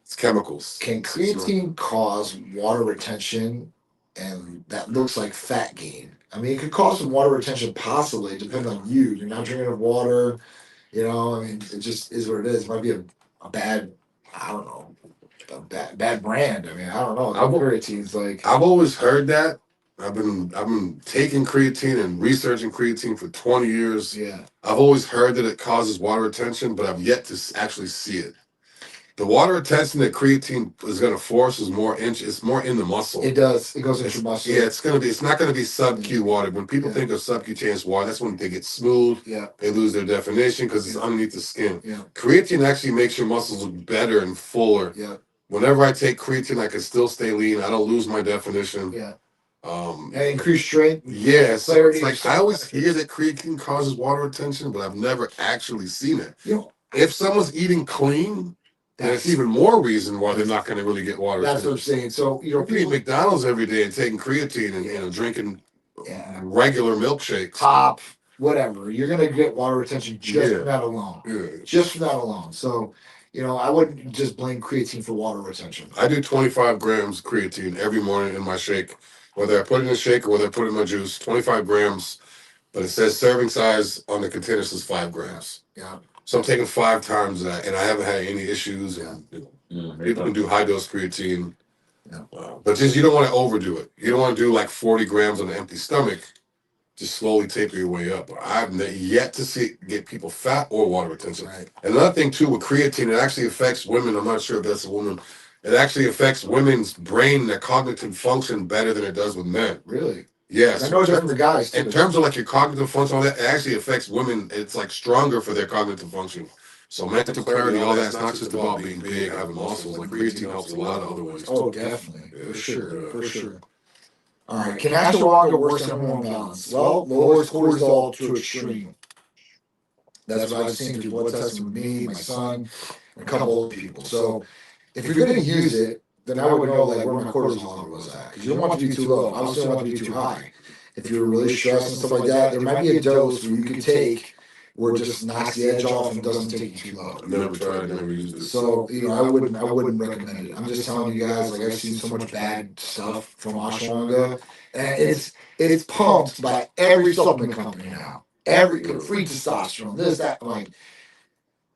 It's chemicals. Can creatine cause water retention, and that looks like fat gain? I mean, it could cause some water retention, possibly, depending on you. You're not drinking enough water, I mean, it just is what it is. It might be a bad, I don't know, a bad brand. I mean, I don't know. Creatine's like, I've always heard that. I've been taking creatine and researching creatine for 20 years. Yeah. I've always heard that it causes water retention, but I've yet to actually see it. The water retention that creatine is going to force is it's more in the muscle. It does. It goes into your muscle. Yeah, it's not going to be sub-Q water. When people think of subcutaneous water, that's when they get smooth. Yeah. They lose their definition because it's underneath the skin. Yeah. Creatine actually makes your muscles look better and fuller. Yeah. Whenever I take creatine, I can still stay lean. I don't lose my definition. Yeah. And increased strength. Yeah, so it's like I always hear that creatine causes water retention, but I've never actually seen it. If someone's eating clean, that's even more reason why they're not going to really get water. That's what I'm saying. So if you eat McDonald's every day and taking creatine and drinking regular milkshakes, pop, whatever, you're going to get water retention just from that alone. Yeah. Just from that alone. So, I wouldn't just blame creatine for water retention. I do 25 grams of creatine every morning in my shake, whether I put it in a shake or whether I put it in my juice. 25 grams, but it says serving size on the container says 5 grams. Yeah. So I'm taking 5 times that, and I haven't had any issues. And people can do high dose creatine, but just you don't want to overdo it. You don't want to do like 40 grams on an empty stomach. Just slowly taper your way up. I've yet to see it get people fat or water retention. Right. And another thing too with creatine, it actually affects women. I'm not sure if that's a woman. It actually affects women's brain, their cognitive function better than it does with men. Really? Yes. I know it's different for guys too. In terms of like your cognitive function, all that, it actually affects women. It's like stronger for their cognitive function. So mental clarity, all that, it's not just about being big, having muscles. Like creatine helps a lot of other ways. Oh, definitely. For sure. All right. Can ashwagandha worsen hormone balance? Well, lowers cortisol to extreme. That's what I've seen through blood testing with me, my son, and a couple other people. So if you're going to use it, then I would know like where my cortisol level was at, because you don't want it to be too low. Obviously, you don't want it to be too high. If you're really stressed and stuff like that, there might be a dose where you can take where it just knocks the edge off and doesn't take you too low. I've never tried, never used it. So I wouldn't recommend it. I'm just telling you guys, like I've seen so much bad stuff from ashwagandha, and it's pumped by every supplement company now. Every free testosterone, this, that.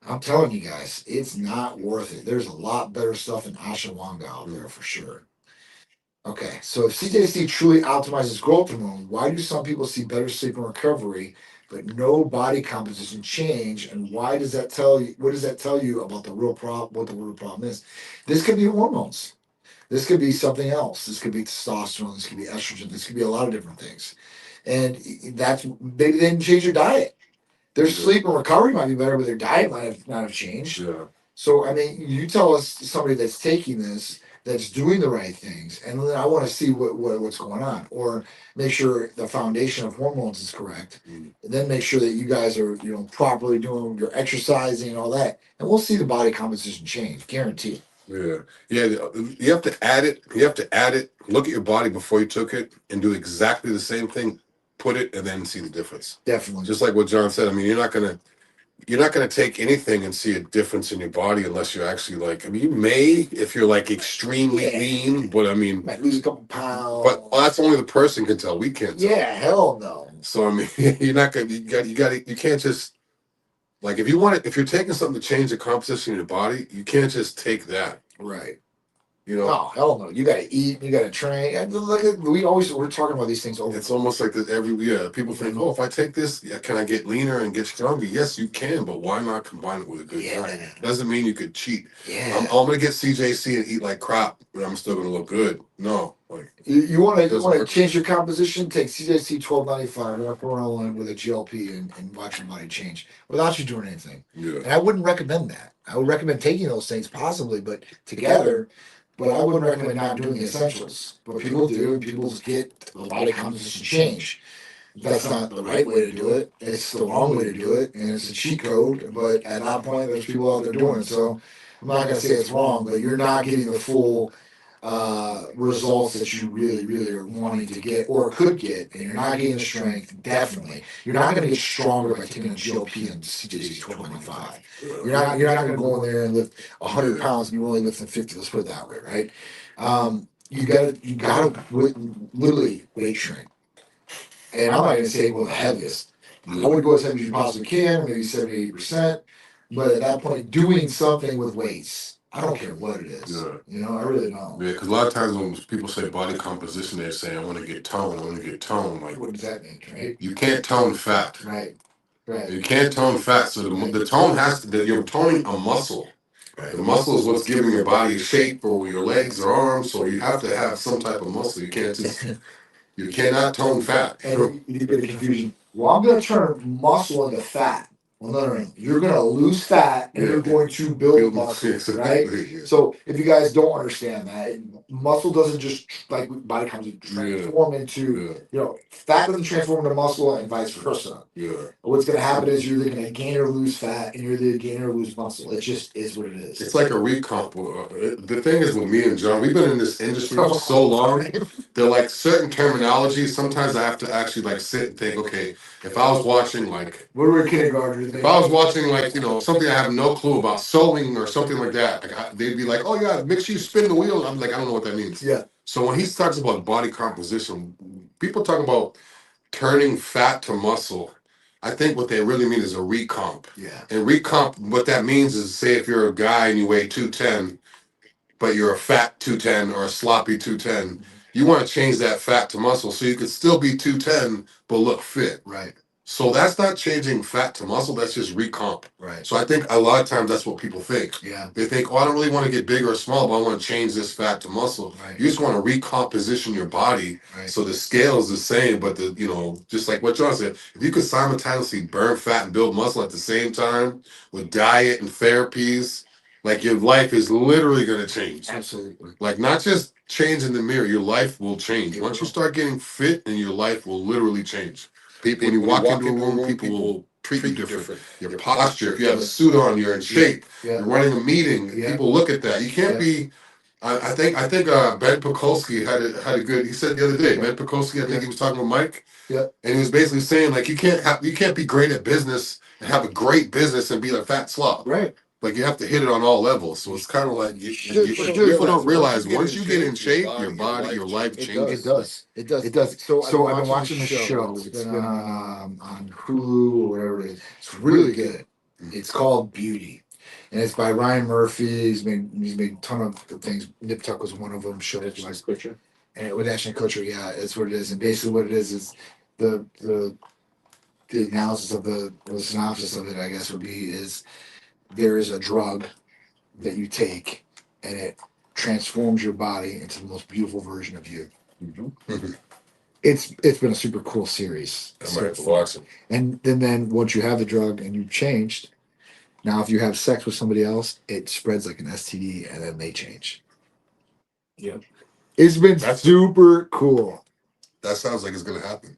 I'm telling you guys, it's not worth it. There's a lot better stuff than ashwagandha out there for sure. Okay, so if CJC truly optimizes growth hormone, why do some people see better sleep and recovery, but no body composition change? And why does that tell you? What does that tell you about the real problem? What the real problem is? This could be hormones. This could be something else. This could be testosterone. This could be estrogen. This could be a lot of different things. And that's maybe they didn't change your diet. Their sleep and recovery might be better, but their diet might not have changed. Yeah. So I mean, you tell us somebody that's taking this, that's doing the right things, and then I want to see what's going on, or make sure the foundation of hormones is correct, and then make sure that you guys are properly doing your exercising and all that, and we'll see the body composition change, guaranteed. Yeah. You have to add it. Look at your body before you took it, and do exactly the same thing. Put it and then see the difference. Definitely. Just like what John said. I mean, you're not gonna take anything and see a difference in your body unless you're actually like. I mean, you may if you're like extremely lean, but I mean, might lose a couple pounds. But that's only the person can tell. We can't tell. Yeah, hell no. So I mean, you're not gonna. You can't just like if you're taking something to change the composition of your body, you can't just take that. Right. You know, Oh hell no! You got to eat. You got to train. And look at we're talking about these things over. it's almost like that every people think, oh, if I take this, can I get leaner and get stronger? Yes, you can, but why not combine it with a good diet? Doesn't mean you could cheat. Yeah. I'm gonna get CJC and eat like crap, but I'm still gonna look good. No, like you want doesn't to work. change your composition? Take CJC 1295 or Corona with a GLP and watch your body change without you doing anything. Yeah. And I wouldn't recommend that. I would recommend taking those things possibly, but together. But I wouldn't recommend not doing the essentials. But people do, and people get the body composition change. That's not the right way to do it. It's the wrong way to do it, and it's a cheat code. But at that point, there's people out there doing it. So I'm not gonna say it's wrong, but you're not getting the full results that you really, really are wanting to get or could get, and you're not getting the strength. Definitely, you're not going to get stronger by taking a GLP and CJC 1295. You're not going to go in there and lift 100 pounds and you're only lifting 50. Let's put it that way, right? You gotta literally weight train. And I'm not going to say go the heaviest. I would go as heavy as you possibly can, maybe 70, 80%. But at that point, doing something with weights, I don't care what it is. Yeah. You know, I really don't. Yeah, because a lot of times when people say body composition, they say, I want to get toned, I want to get toned. Like, what does that mean, right? You can't tone fat. Right. Right. You can't tone fat. So the tone has to, you're toning a muscle. Right. The muscle is what's giving your body a shape or your legs or arms. So you have to have some type of muscle. You can't just, you cannot tone fat. And you get a confusion. Well, I'm going to turn muscle into fat. Well, no. You're going to lose fat and you're going to build muscle, right? So if you guys don't understand that, muscle doesn't just like body composition transform into, fat doesn't transform into muscle and vice versa. Yeah. What's going to happen is you're either going to gain or lose fat and you're either going to gain or lose muscle. It just is what it is. It's like a recomp. The thing is with me and John, we've been in this industry for so long. They're like certain terminologies. Sometimes I have to actually like sit and think, okay, if I was watching like we were kindergartners. If I was watching like something I have no clue about, sewing or something like that, they'd be like, "Oh yeah, make sure you spin the wheel." I'm like, I don't know what that means. Yeah. So when he talks about body composition, people talk about turning fat to muscle. I think what they really mean is a recomp. Yeah. And recomp, what that means is, say if you're a guy and you weigh 210, but you're a fat 210 or a sloppy 210, you want to change that fat to muscle so you could still be 210 but look fit. Right. So that's not changing fat to muscle. That's just recomp. Right. So I think a lot of times that's what people think. Yeah. They think, oh, I don't really want to get bigger or small, but I want to change this fat to muscle. Right. You just want to recomposition your body. Right. So the scale is the same, but just like what John said, if you could simultaneously burn fat and build muscle at the same time with diet and therapies, like your life is literally going to change. Absolutely. Like not just change in the mirror, your life will change. Once you start getting fit, and your life will literally change. When you walk into a room, people will treat you different. Your posture, if you have a suit on, you're in shape. Yeah. You're running a meeting. People look at that. You can't be. I think Ben Pekulski had a good. He said the other day, Ben Pekulski. I think he was talking with Mike. Yeah. And he was basically saying like you can't be great at business and have a great business and be a fat slob. Right. Like you have to hit it on all levels. So it's kind of like people don't realize once you get in shape, your body, your life changes. It does. So I've been watching this show. It's been on Hulu or whatever it is. It's really good. It's called Beauty, and it's by Ryan Murphy. He's made a ton of things. Nip Tuck was one of them. Shows and with Ashton Kutcher, yeah, that's what it is. And basically, what it is the analysis of the synopsis of it, I guess, would be is there is a drug that you take and it transforms your body into the most beautiful version of you. Mm-hmm. It's been a super cool series. And then once you have the drug and you've changed, now if you have sex with somebody else, it spreads like an STD and then they change. Yeah. It's been super cool. That sounds like it's gonna happen.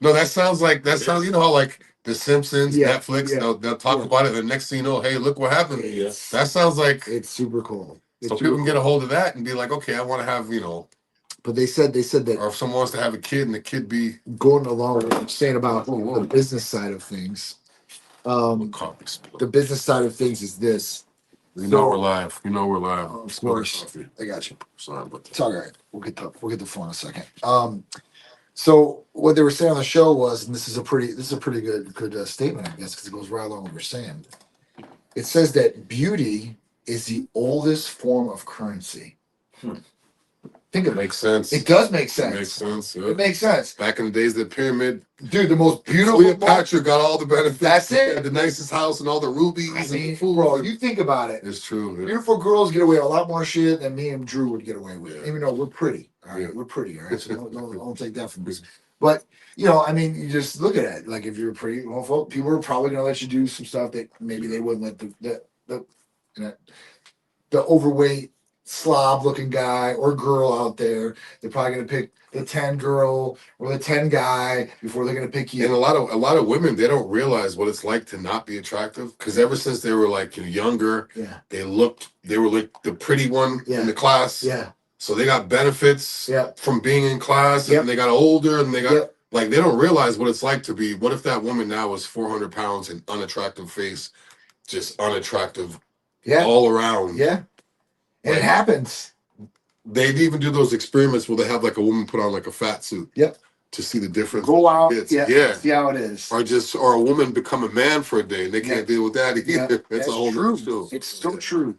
No, that sounds how like The Simpsons, Netflix, they'll talk about it. The next thing you know, hey, look what happened. That sounds like it's super cool. So people can get a hold of that and be like, okay, I want to have, But they said that, or if someone wants to have a kid and the kid be going along with what I'm saying about the business side of things. The business side of things is this. We're live. We're live. Of course, I got you. Sorry, but it's all right. We'll get the phone in a second. So what they were saying on the show was, and this is a pretty good statement, I guess, because it goes right along with what we're saying. It says that beauty is the oldest form of currency. Think of it. Makes sense. It does make sense. It makes sense. Yeah. It makes sense. Back in the days of the pyramid, dude, the most beautiful. Cleopatra got all the benefits. That's it. Had the nicest house and all the rubies and the food. Bro, you think about it. It's true. Yeah. Beautiful girls get away with a lot more shit than me and Drew would get away with. Yeah. Even though we're pretty. All right, Yeah. we're pretty. All right, so don't take that from us. But you know, I mean, you just look at it. Like if you're pretty, well, folk, people are probably gonna let you do some stuff that maybe they wouldn't let the you know, the overweight slob looking guy or girl out there. They're probably gonna pick the 10 girl or the 10 guy before they're gonna pick you. And a lot of women, they don't realize what it's like to not be attractive, because ever since they were like younger, Yeah, they were like the pretty one Yeah. in the class. yeah, So they got benefits yeah, from being in class, Yep. and they got older, and they got Yep. like they don't realize what it's like to be. What if that woman now is 400 pounds and unattractive face, just unattractive yeah, all around? yeah. And it Like, happens. they'd even do those experiments where they have like a woman put on like a fat suit. Yep. To see the difference. Go out, Yeah. see how it is. Or a woman become a man for a day and they can't Yeah. deal with that either. Yeah, That's that's a whole true. nother show. It's so Yeah. true.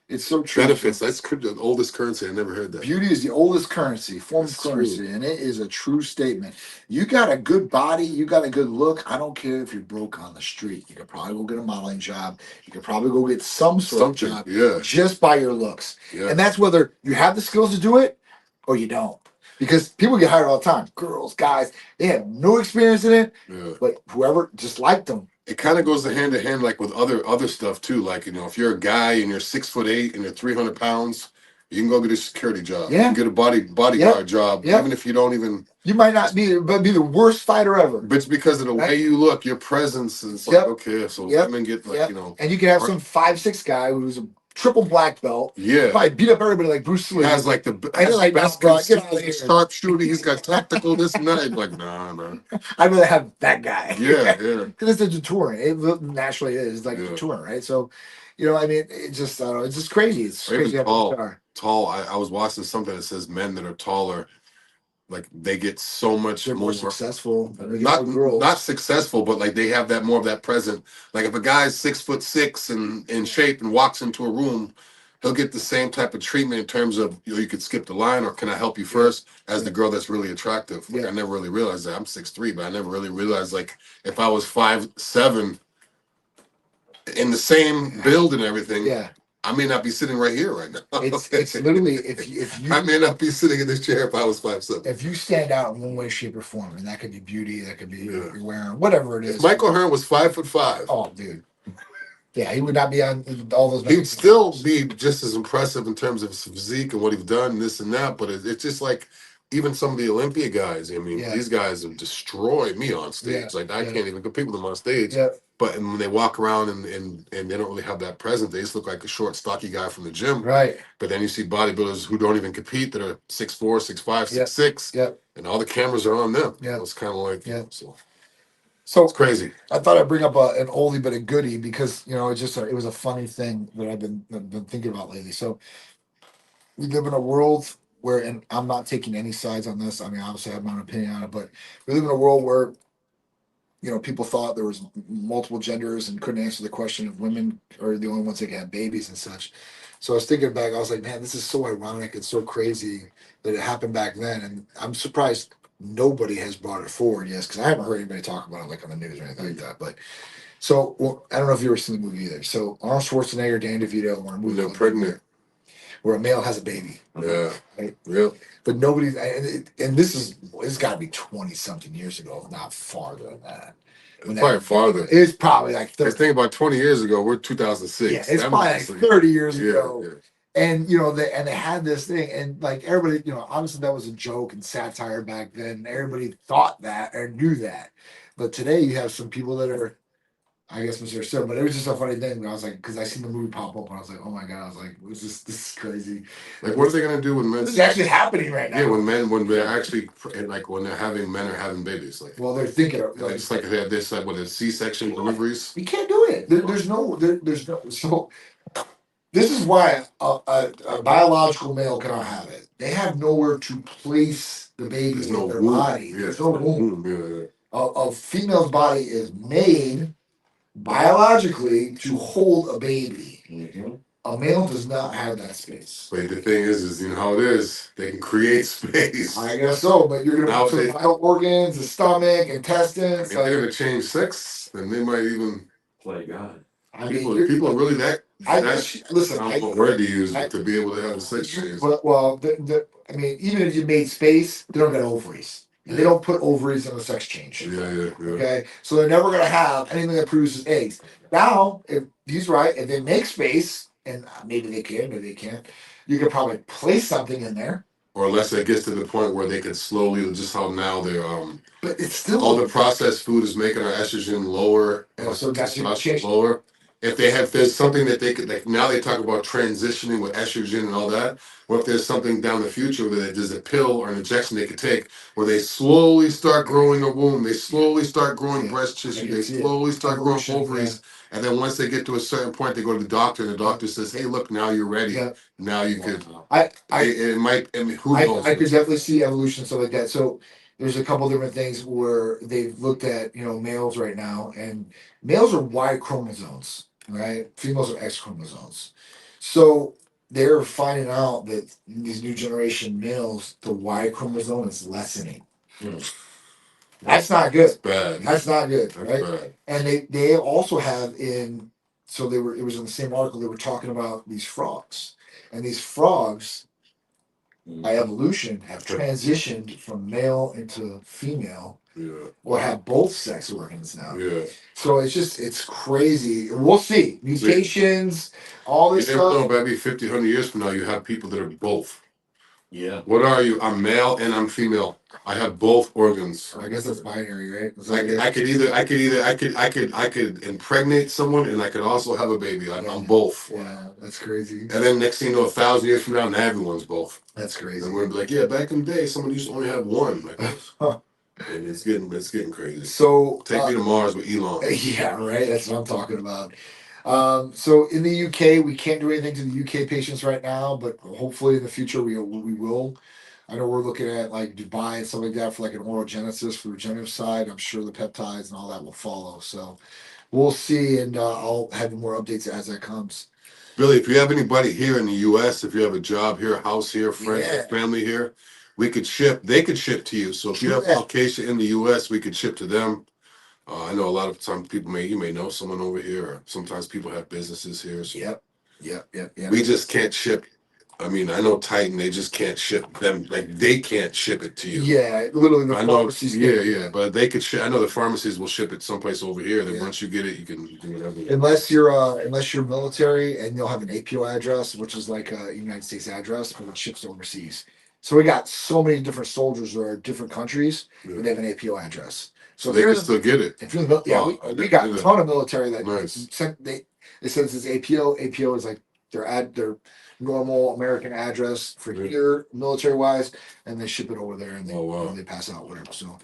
It's so true. Benefits. That's the oldest currency. I never heard that. Beauty is the oldest currency, form of That's currency, true. and it is a true statement. You got a good body, you got a good look. I don't care if you're broke on the street. You could probably go get a modeling job. You could probably go get some sort of job Yeah. just by your looks. Yeah. And that's whether you have the skills to do it or you don't. Because people get hired all the time. Girls, guys, they have no experience in it, Yeah. but whoever just liked them. It kind of goes hand in hand, like with other stuff too. Like, if you're a guy and you're 6'8" and you're 300 pounds, you can go get a security job. Yeah. You can get a bodyguard job, Yep. even if you don't even. You might not be the worst fighter ever. But it's because of the way you look, your presence. It's like, Yep. okay, so Yep. women get like, Yep. And you can have some 5'6" guy who's a triple black belt. Yeah. Probably beat up everybody like Bruce Lee. He has like the like, best bro, get out of here. sharpshooter. He's got tactical this and that. You're like, nah, man. I'd rather have that guy. Yeah. Because it's a detouring. It naturally is. It's like a detouring, right? So, I mean, it's just, I don't know. It's just crazy. It's Or even crazy. tall. I was watching something that says men that are taller, like they get so much They're more successful. Not successful, but like they have that more of that present. Like if a guy's 6'6" and in shape and walks into a room, he'll get the same type of treatment in terms of you could skip the line or can I help you first as the girl that's really attractive. Like, I never really realized that. I'm 6'3", but I never really realized like if I was 5'7" in the same build and everything. Yeah. I may not be sitting right here right now. It's literally if you I may not be sitting in this chair if I was 5'7". If you stand out in one way, shape, or form, and that could be beauty, that could be you're wearing whatever it is. If Michael Hearn was 5'5", oh dude, yeah, he would not be on all those. He'd still be just as impressive in terms of his physique and what he's done, and this and that. But it's just like even some of the Olympia guys. I mean, these guys have destroyed me on stage. Like I can't even compete with them on stage. Yeah. But when they walk around and they don't really have that presence, they just look like a short, stocky guy from the gym. Right. But then you see bodybuilders who don't even compete that are 6'4", 6'5", 6'6". Yep. And all the cameras are on them. Yeah. It's kind of like So it's crazy. I thought I'd bring up an oldie but a goodie because it's just it was a funny thing that I've been thinking about lately. So we live in a world where, and I'm not taking any sides on this. I mean, obviously I have my own opinion on it, but we live in a world where people thought there was multiple genders and couldn't answer the question if women are the only ones that can have babies and such. So I was thinking back, I was like, man, this is so ironic and so crazy that it happened back then. And I'm surprised nobody has brought it forward, because I haven't heard anybody talk about it like on the news or anything like that. But so I don't know if you've ever seen the movie either. So Arnold Schwarzenegger, Danny DeVito were in a movie They're pregnant. where a male has a baby. Yeah. Right? Yeah. But nobody's, and it's got to be 20 something years ago, if not farther than that. Probably farther. It's probably like 30. Think about 20 years ago. We're 2006. Yeah, it's probably like 30 years ago. Yeah. And they had this thing, and like everybody, obviously that was a joke and satire back then. Everybody thought that or knew that. But today you have some people that are, I guess, misunderstood. But it was just a funny thing. I was like, because I seen the movie pop up, and I was like, oh my god! I was like, this is crazy. Like, what are they gonna do when men? This is actually happening right now. Yeah, when they're actually when men are having babies. Like, well, they're thinking it's like they have this like with C-section deliveries. You can't do it. There's no. So this is why a biological male cannot have it. They have nowhere to place the baby in their body. There's no womb. A female's body is made biologically to hold a baby. A male does not have that space. But the thing is you know how it is. They can create space. I guess so, but you're Now gonna put vital organs, the stomach, intestines. If they're gonna change sex, then they might even Play God. I people. mean, People are really that. listen. I don't know what word to use to be able to have a sex change. Well, I mean, even if you made space, they don't got ovaries. And they don't put ovaries in a sex change. Yeah. Okay, so they're never gonna have anything that produces eggs. Now, if he's right, if they make space, and maybe they can, maybe they can't, you could probably place something in there. Or unless it gets to the point where they can slowly, just how now they're But it's still all the processed food is making our estrogen lower and so that's testosterone lower. If they have, there's something that they could, like now they talk about transitioning with estrogen and all that. What if there's something down the future where there's a pill or an injection they could take where they slowly start growing a womb, they slowly start growing breast tissue, they slowly start growing ovaries, and then once they get to a certain point, they go to the doctor and the doctor says, "Hey, look, now you're ready. Now you could." It might. I mean, who knows? I could definitely see evolution and stuff like that. So there's a couple different things where they've looked at males right now, and males are Y chromosomes, right? Females are X chromosomes. So they're finding out that these new generation males, the Y chromosome is lessening. That's not good. That's bad. That's not good, That's right? bad. And they also have in so they were it was in the same article they were talking about these frogs, and these frogs by evolution have transitioned from male into female. Yeah. Or have both sex organs now. Yeah. So it's crazy. We'll see mutations, all this You never stuff. know, maybe 50, 100 years from now, you have people that are both. Yeah. What are you? I'm male and I'm female. I have both organs. I guess that's binary, right? I could impregnate someone and I could also have a baby. I'm both. Yeah, that's crazy. And then next thing you know, 1,000 years from now, and everyone's both. That's crazy. And we're like, yeah, back in the day, someone used to only have one. Like, and it's getting crazy. So take me to Mars with Elon. Yeah, right. That's what I'm talking about. So in the UK, we can't do anything to the UK patients right now, but hopefully in the future we will. I know we're looking at like Dubai and stuff like that for like an orogenesis for the regenerative side. I'm sure the peptides and all that will follow. So we'll see, and I'll have more updates as that comes. Billy, if you have anybody here in the U.S., if you have a job here, a house here, friends, family here, we could ship. They could ship to you. So if you have a location in the U.S., we could ship to them. I know a lot of times you may know someone over here, or sometimes people have businesses here. So Yep. We just can't ship. I mean, I know Titan, they just can't ship them. Like, they can't ship it to you. Yeah, literally the pharmacies. Yeah, but they could ship. I know the pharmacies will ship it someplace over here. Then once you get it, you can do whatever. Unless you're military and you'll have an APO address, which is like a United States address, but it ships overseas. So we got so many different soldiers that are different countries, and they have an APO address. So they can still get it. If you're we got a ton of military that sent they said this is APO. APO is like their normal American address for here, military wise, and they ship it over there and they pass out whatever. So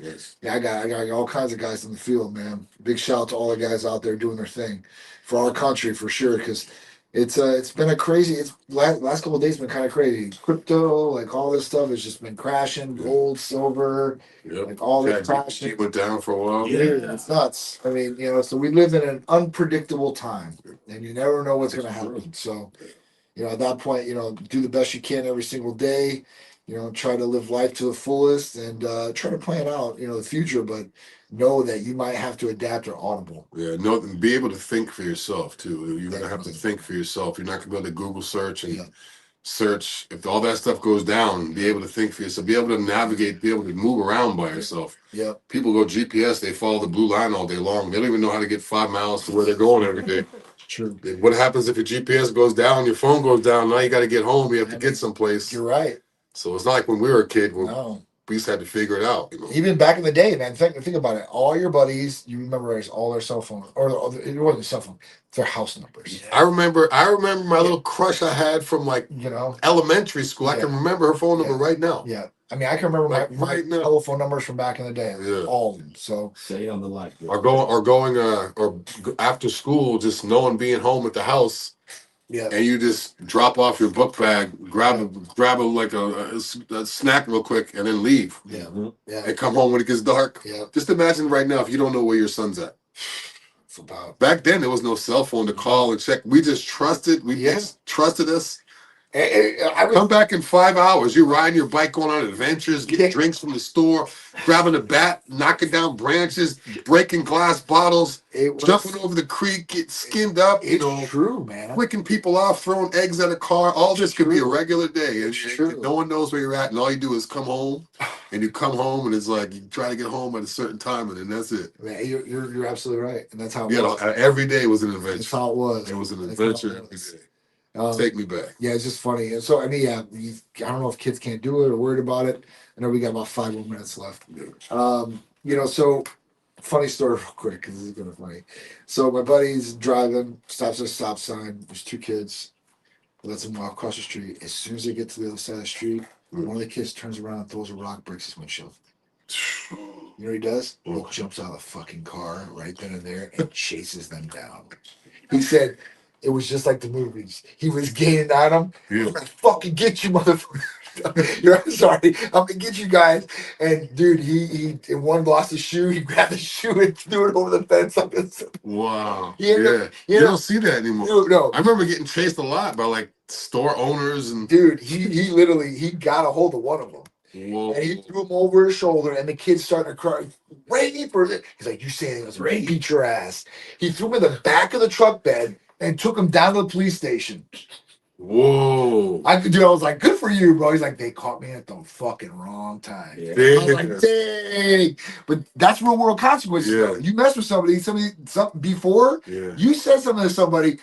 I got all kinds of guys in the field, man. Big shout out to all the guys out there doing their thing for our country for sure, because it's been a crazy. It's last couple of days been kind of crazy. Crypto, like all this stuff, has just been crashing. Gold, silver, like all this crashing. Went down for a while. Yeah, it's nuts. I mean, so we live in an unpredictable time, and you never know what's going to happen. So, at that point, do the best you can every single day. Try to live life to the fullest and try to plan out, the future, but know that you might have to adapt or audible. Yeah, be able to think for yourself too. You're gonna have to think for yourself. You're not gonna be able to Google search and search. If all that stuff goes down, be able to think for yourself. Be able to navigate. Be able to move around by yourself. Yeah. People go GPS. They follow the blue line all day long. They don't even know how to get 5 miles to where they're going every day. True. What happens if your GPS goes down? Your phone goes down. Now you got to get home. You have to get someplace. You're right. So it's not like when we were a kid. We just had to figure it out. Even back in the day, man. Think about it. All your buddies, you memorize all their cell phones, or it wasn't cell phone, their house numbers. Yeah. I remember my little crush I had from elementary school. I can remember her phone number right now. Yeah. I mean, I can remember my telephone numbers from back in the day. All of them. So say on the line. Or after school, just knowing being home at the house. Yeah. And you just drop off your book bag, grab a snack real quick, and then leave. Yeah. And come home when it gets dark. Yeah. Just imagine right now if you don't know where your son's at. It's about. Back then, there was no cell phone to call and check. We just trusted. We just trusted us. I Come back in 5 hours. You're riding your bike, going on adventures, getting drinks from the store, grabbing a bat, knocking down branches, breaking glass bottles, jumping over the creek, get skinned up. It's true, man. Flicking people off, throwing eggs at a car. All this could be a regular day. And True. no one knows where you're at, and all you do is come home. And you come home, and it's like you try to get home at a certain time, and then that's it. Man, you're absolutely right, and that's how it was. Every day was an adventure. That's how it was. It was an adventure every day. Take me back. Yeah, it's just funny. And so, I mean, yeah, I don't know if kids can't do it or worried about it. I know we got about 5 more minutes left. So funny story real quick because this is kind of funny. So my buddy's driving, stops at a stop sign. There's 2 kids. Lets them walk across the street. As soon as they get to the other side of the street, one of the kids turns around, throws a rock, breaks his windshield. You know what he does? He jumps out of the fucking car right then and there and chases them down. He said it was just like the movies. He was gaining on them. Yeah. I'm gonna fucking get you, motherfucker. You're sorry. I'm gonna get you guys. And dude, he one lost his shoe. He grabbed the shoe and threw it over the fence. Wow. You don't see that anymore. Dude, no. I remember getting chased a lot by like store owners and. Dude, he literally got a hold of one of them. Whoa. And he threw him over his shoulder, and the kid started to cry. Ray for it. He's like, "You saying it was Ray? Beat your ass." He threw him in the back of the truck bed and took him down to the police station. Whoa. I was like, "Good for you, bro." He's like, "They caught me at the fucking wrong time." Yeah. I was like, "Dang!" But that's real world consequences. Yeah. You mess with something before you said something to somebody.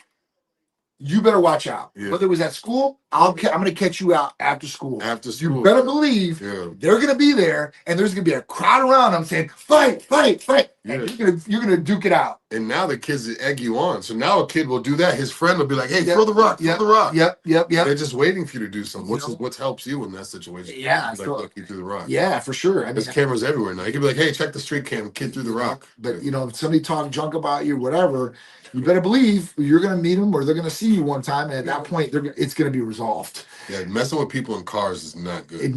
You better watch out. Yeah. Whether it was at school, I'm going to catch you out after school. After school. You better believe they're going to be there, and there's going to be a crowd around them saying, "Fight, fight, fight!" And you're going to duke it out. And now the kids egg you on. So now a kid will do that. His friend will be like, "Hey, throw the rock, throw the rock." Yep. They're just waiting for you to do something. What helps you in that situation? Yeah, like, look, you threw the rock. Yeah, for sure. I mean, there's cameras everywhere now. You can be like, "Hey, check the street cam. Kid threw the rock." But if somebody talking junk about you, whatever, you better believe you're going to meet them or they're going to see you one time, and at that point, it's going to be resolved. Yeah, messing with people in cars is not good.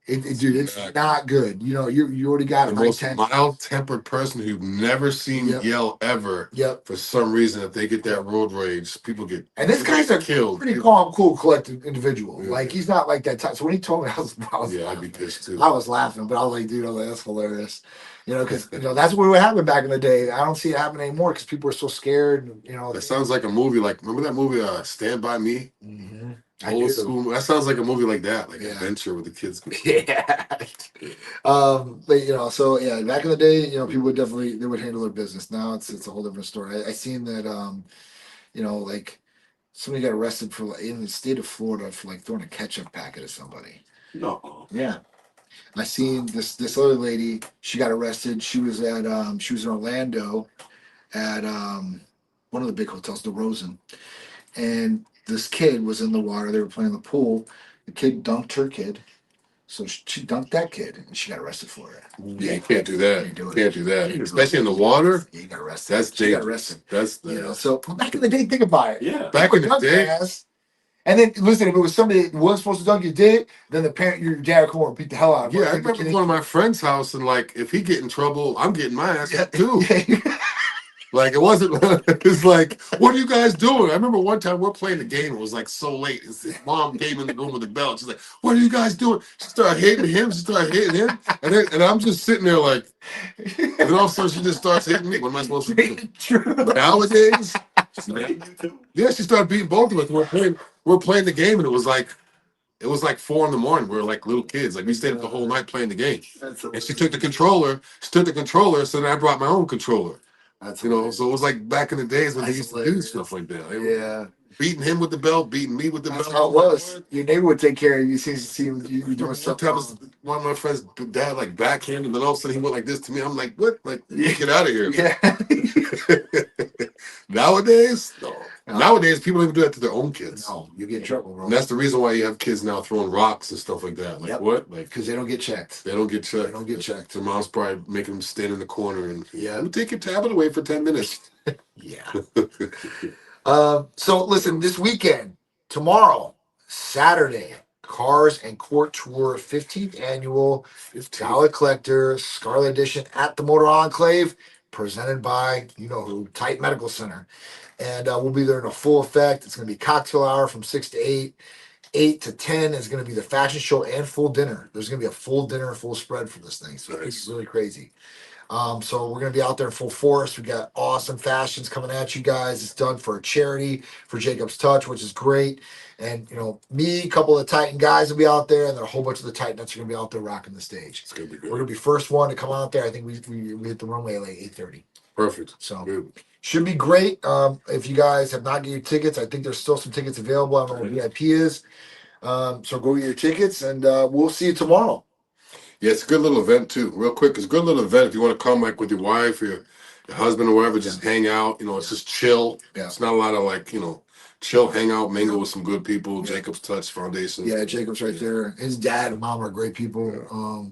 Dude, it's not good. You already got the most mild-tempered person who've never seen yell ever. For some reason, if they get that road rage, people get and this guy's a killed. Pretty calm, cool, collected individual. Yeah. Like he's not like that type. So when he told me, I was I'd be pissed too. I was laughing, but I was like, dude, that's hilarious. Because that's what would happen back in the day. I don't see it happen anymore because people are so scared. That sounds like a movie. Like remember that movie, Stand by Me? Mm-hmm. Old school. That sounds like a movie like that, like adventure with the kids. Yeah. But so back in the day, people would definitely would handle their business. Now it's a whole different story. I seen that like somebody got arrested for in the state of Florida for like throwing a ketchup packet at somebody. No. Yeah. I seen this other lady. She got arrested. She was in Orlando at one of the big hotels, the Rosen, and this kid was in the water. They were playing the pool. The kid dunked her kid, so she dunked that kid, and she got arrested for it. Yeah, you can't do that. Can't do that, especially in the water. Yeah, you got arrested. That's dangerous. She got arrested. That's So back in the day, think about it. Yeah, back in the day. And then listen, if it was somebody that wasn't supposed to dunk you did, then your dad would come over and beat the hell out of him. Yeah, I remember going to my friend's house and like if he get in trouble, I'm getting my ass too. Like it wasn't. It's like, what are you guys doing? I remember one time we're playing the game. It was like so late. His mom came in the room with the belt. She's like, "What are you guys doing?" She started hitting him. She started hitting him, and I'm just sitting there like, and then all of a sudden she just starts hitting me. What am I supposed to do? Nowadays, she started beating both of us. We're playing the game, and it was like 4 in the morning. We were like little kids. Like we stayed up the whole night playing the game. And she took the controller. So then I brought my own controller. So it was like back in the days when they used to do stuff like that. Beating him with the belt, beating me with the belt. That's how it was. Your neighbor would take care of you. See you doing something. Sometimes one of my friends' dad like backhanded, and then all of a sudden he went like this to me. I'm like, what? Like, get out of here. Yeah. Nowadays, no. Nowadays, people don't even do that to their own kids. No, you get in trouble, bro. And that's the reason why you have kids now throwing rocks and stuff like that. Like what? Like because they don't get checked. They don't get checked. Their mom's probably making them stand in the corner and you take your tablet away for 10 minutes. Yeah. So listen, this weekend, tomorrow, Saturday, Cars and Court Tour, 15th annual Dollar Collector Scarlet Edition at the Motor Enclave. presented by you know who, Titan Medical Center, and we'll be there in a full effect. It's going to be cocktail hour from 6 to 8. 8 to 10 is going to be the fashion show and full dinner. There's going to be a full dinner, full spread for this thing. So it's really crazy. So we're gonna be out there in full force. We got awesome fashions coming at you guys. It's done for a charity for Jacob's Touch, which is great. And you know, me, a couple of the Titan guys will be out there, and then a whole bunch of the Titanettes are gonna be out there rocking the stage. It's gonna be good. We're gonna be first one to come out there. I think we hit the runway at like 8:30. Perfect. So Good. should be great. If you guys have not get your tickets, I think there's still some tickets available. I don't know what VIP is. So go get your tickets, and we'll see you tomorrow. Yeah, it's a good little event too. Real quick, it's a good little event if you want to come like with your wife or your husband or whatever, just hang out. You know, it's just chill. Yeah. It's not a lot of like, you know, chill, hang out, mingle with some good people. Jacob's Touch Foundation. Yeah, Jacob's right there. His dad and mom are great people.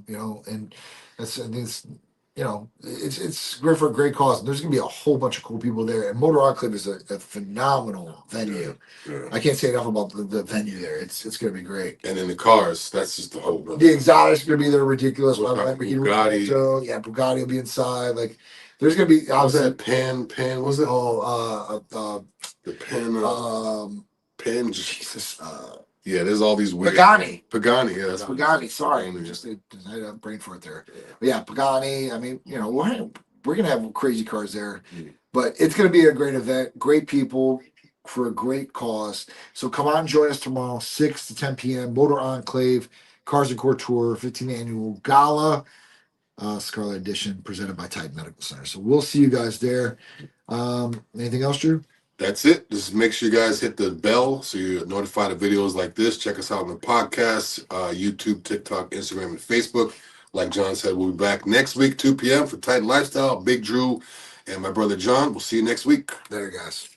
You know, and it's you know, it's great for a great cause. There's gonna be a whole bunch of cool people there. And Motor Enclave is a phenomenal venue. Yeah. I can't say enough about the venue there. It's gonna be great. And then the cars, that's just the whole. The exotics are gonna be there, ridiculous. Bugatti. Yeah, Bugatti will be inside. Like, there's gonna be. How's that Pan? Was it? The Pan. Jesus. Yeah, there's all these weird. Pagani. Yeah, that's Pagani. Sorry, Pagani. I had a brain fart there. But yeah, Pagani. I mean, you know, we're gonna have crazy cars there, but it's gonna be a great event. Great people for a great cause. So come on, join us tomorrow, 6 to 10 p.m. Motor Enclave Cars and Couture 15th Annual Gala, Scarlet Edition, presented by Titan Medical Center. So we'll see you guys there. Anything else, Drew? That's it. Just make sure you guys hit the bell so you're notified of videos like this. Check us out on the podcast, YouTube, TikTok, Instagram, and Facebook. Like John said, we'll be back next week, 2 p.m. for Titan Lifestyle. Big Drew and my brother John. We'll see you next week. Later, guys.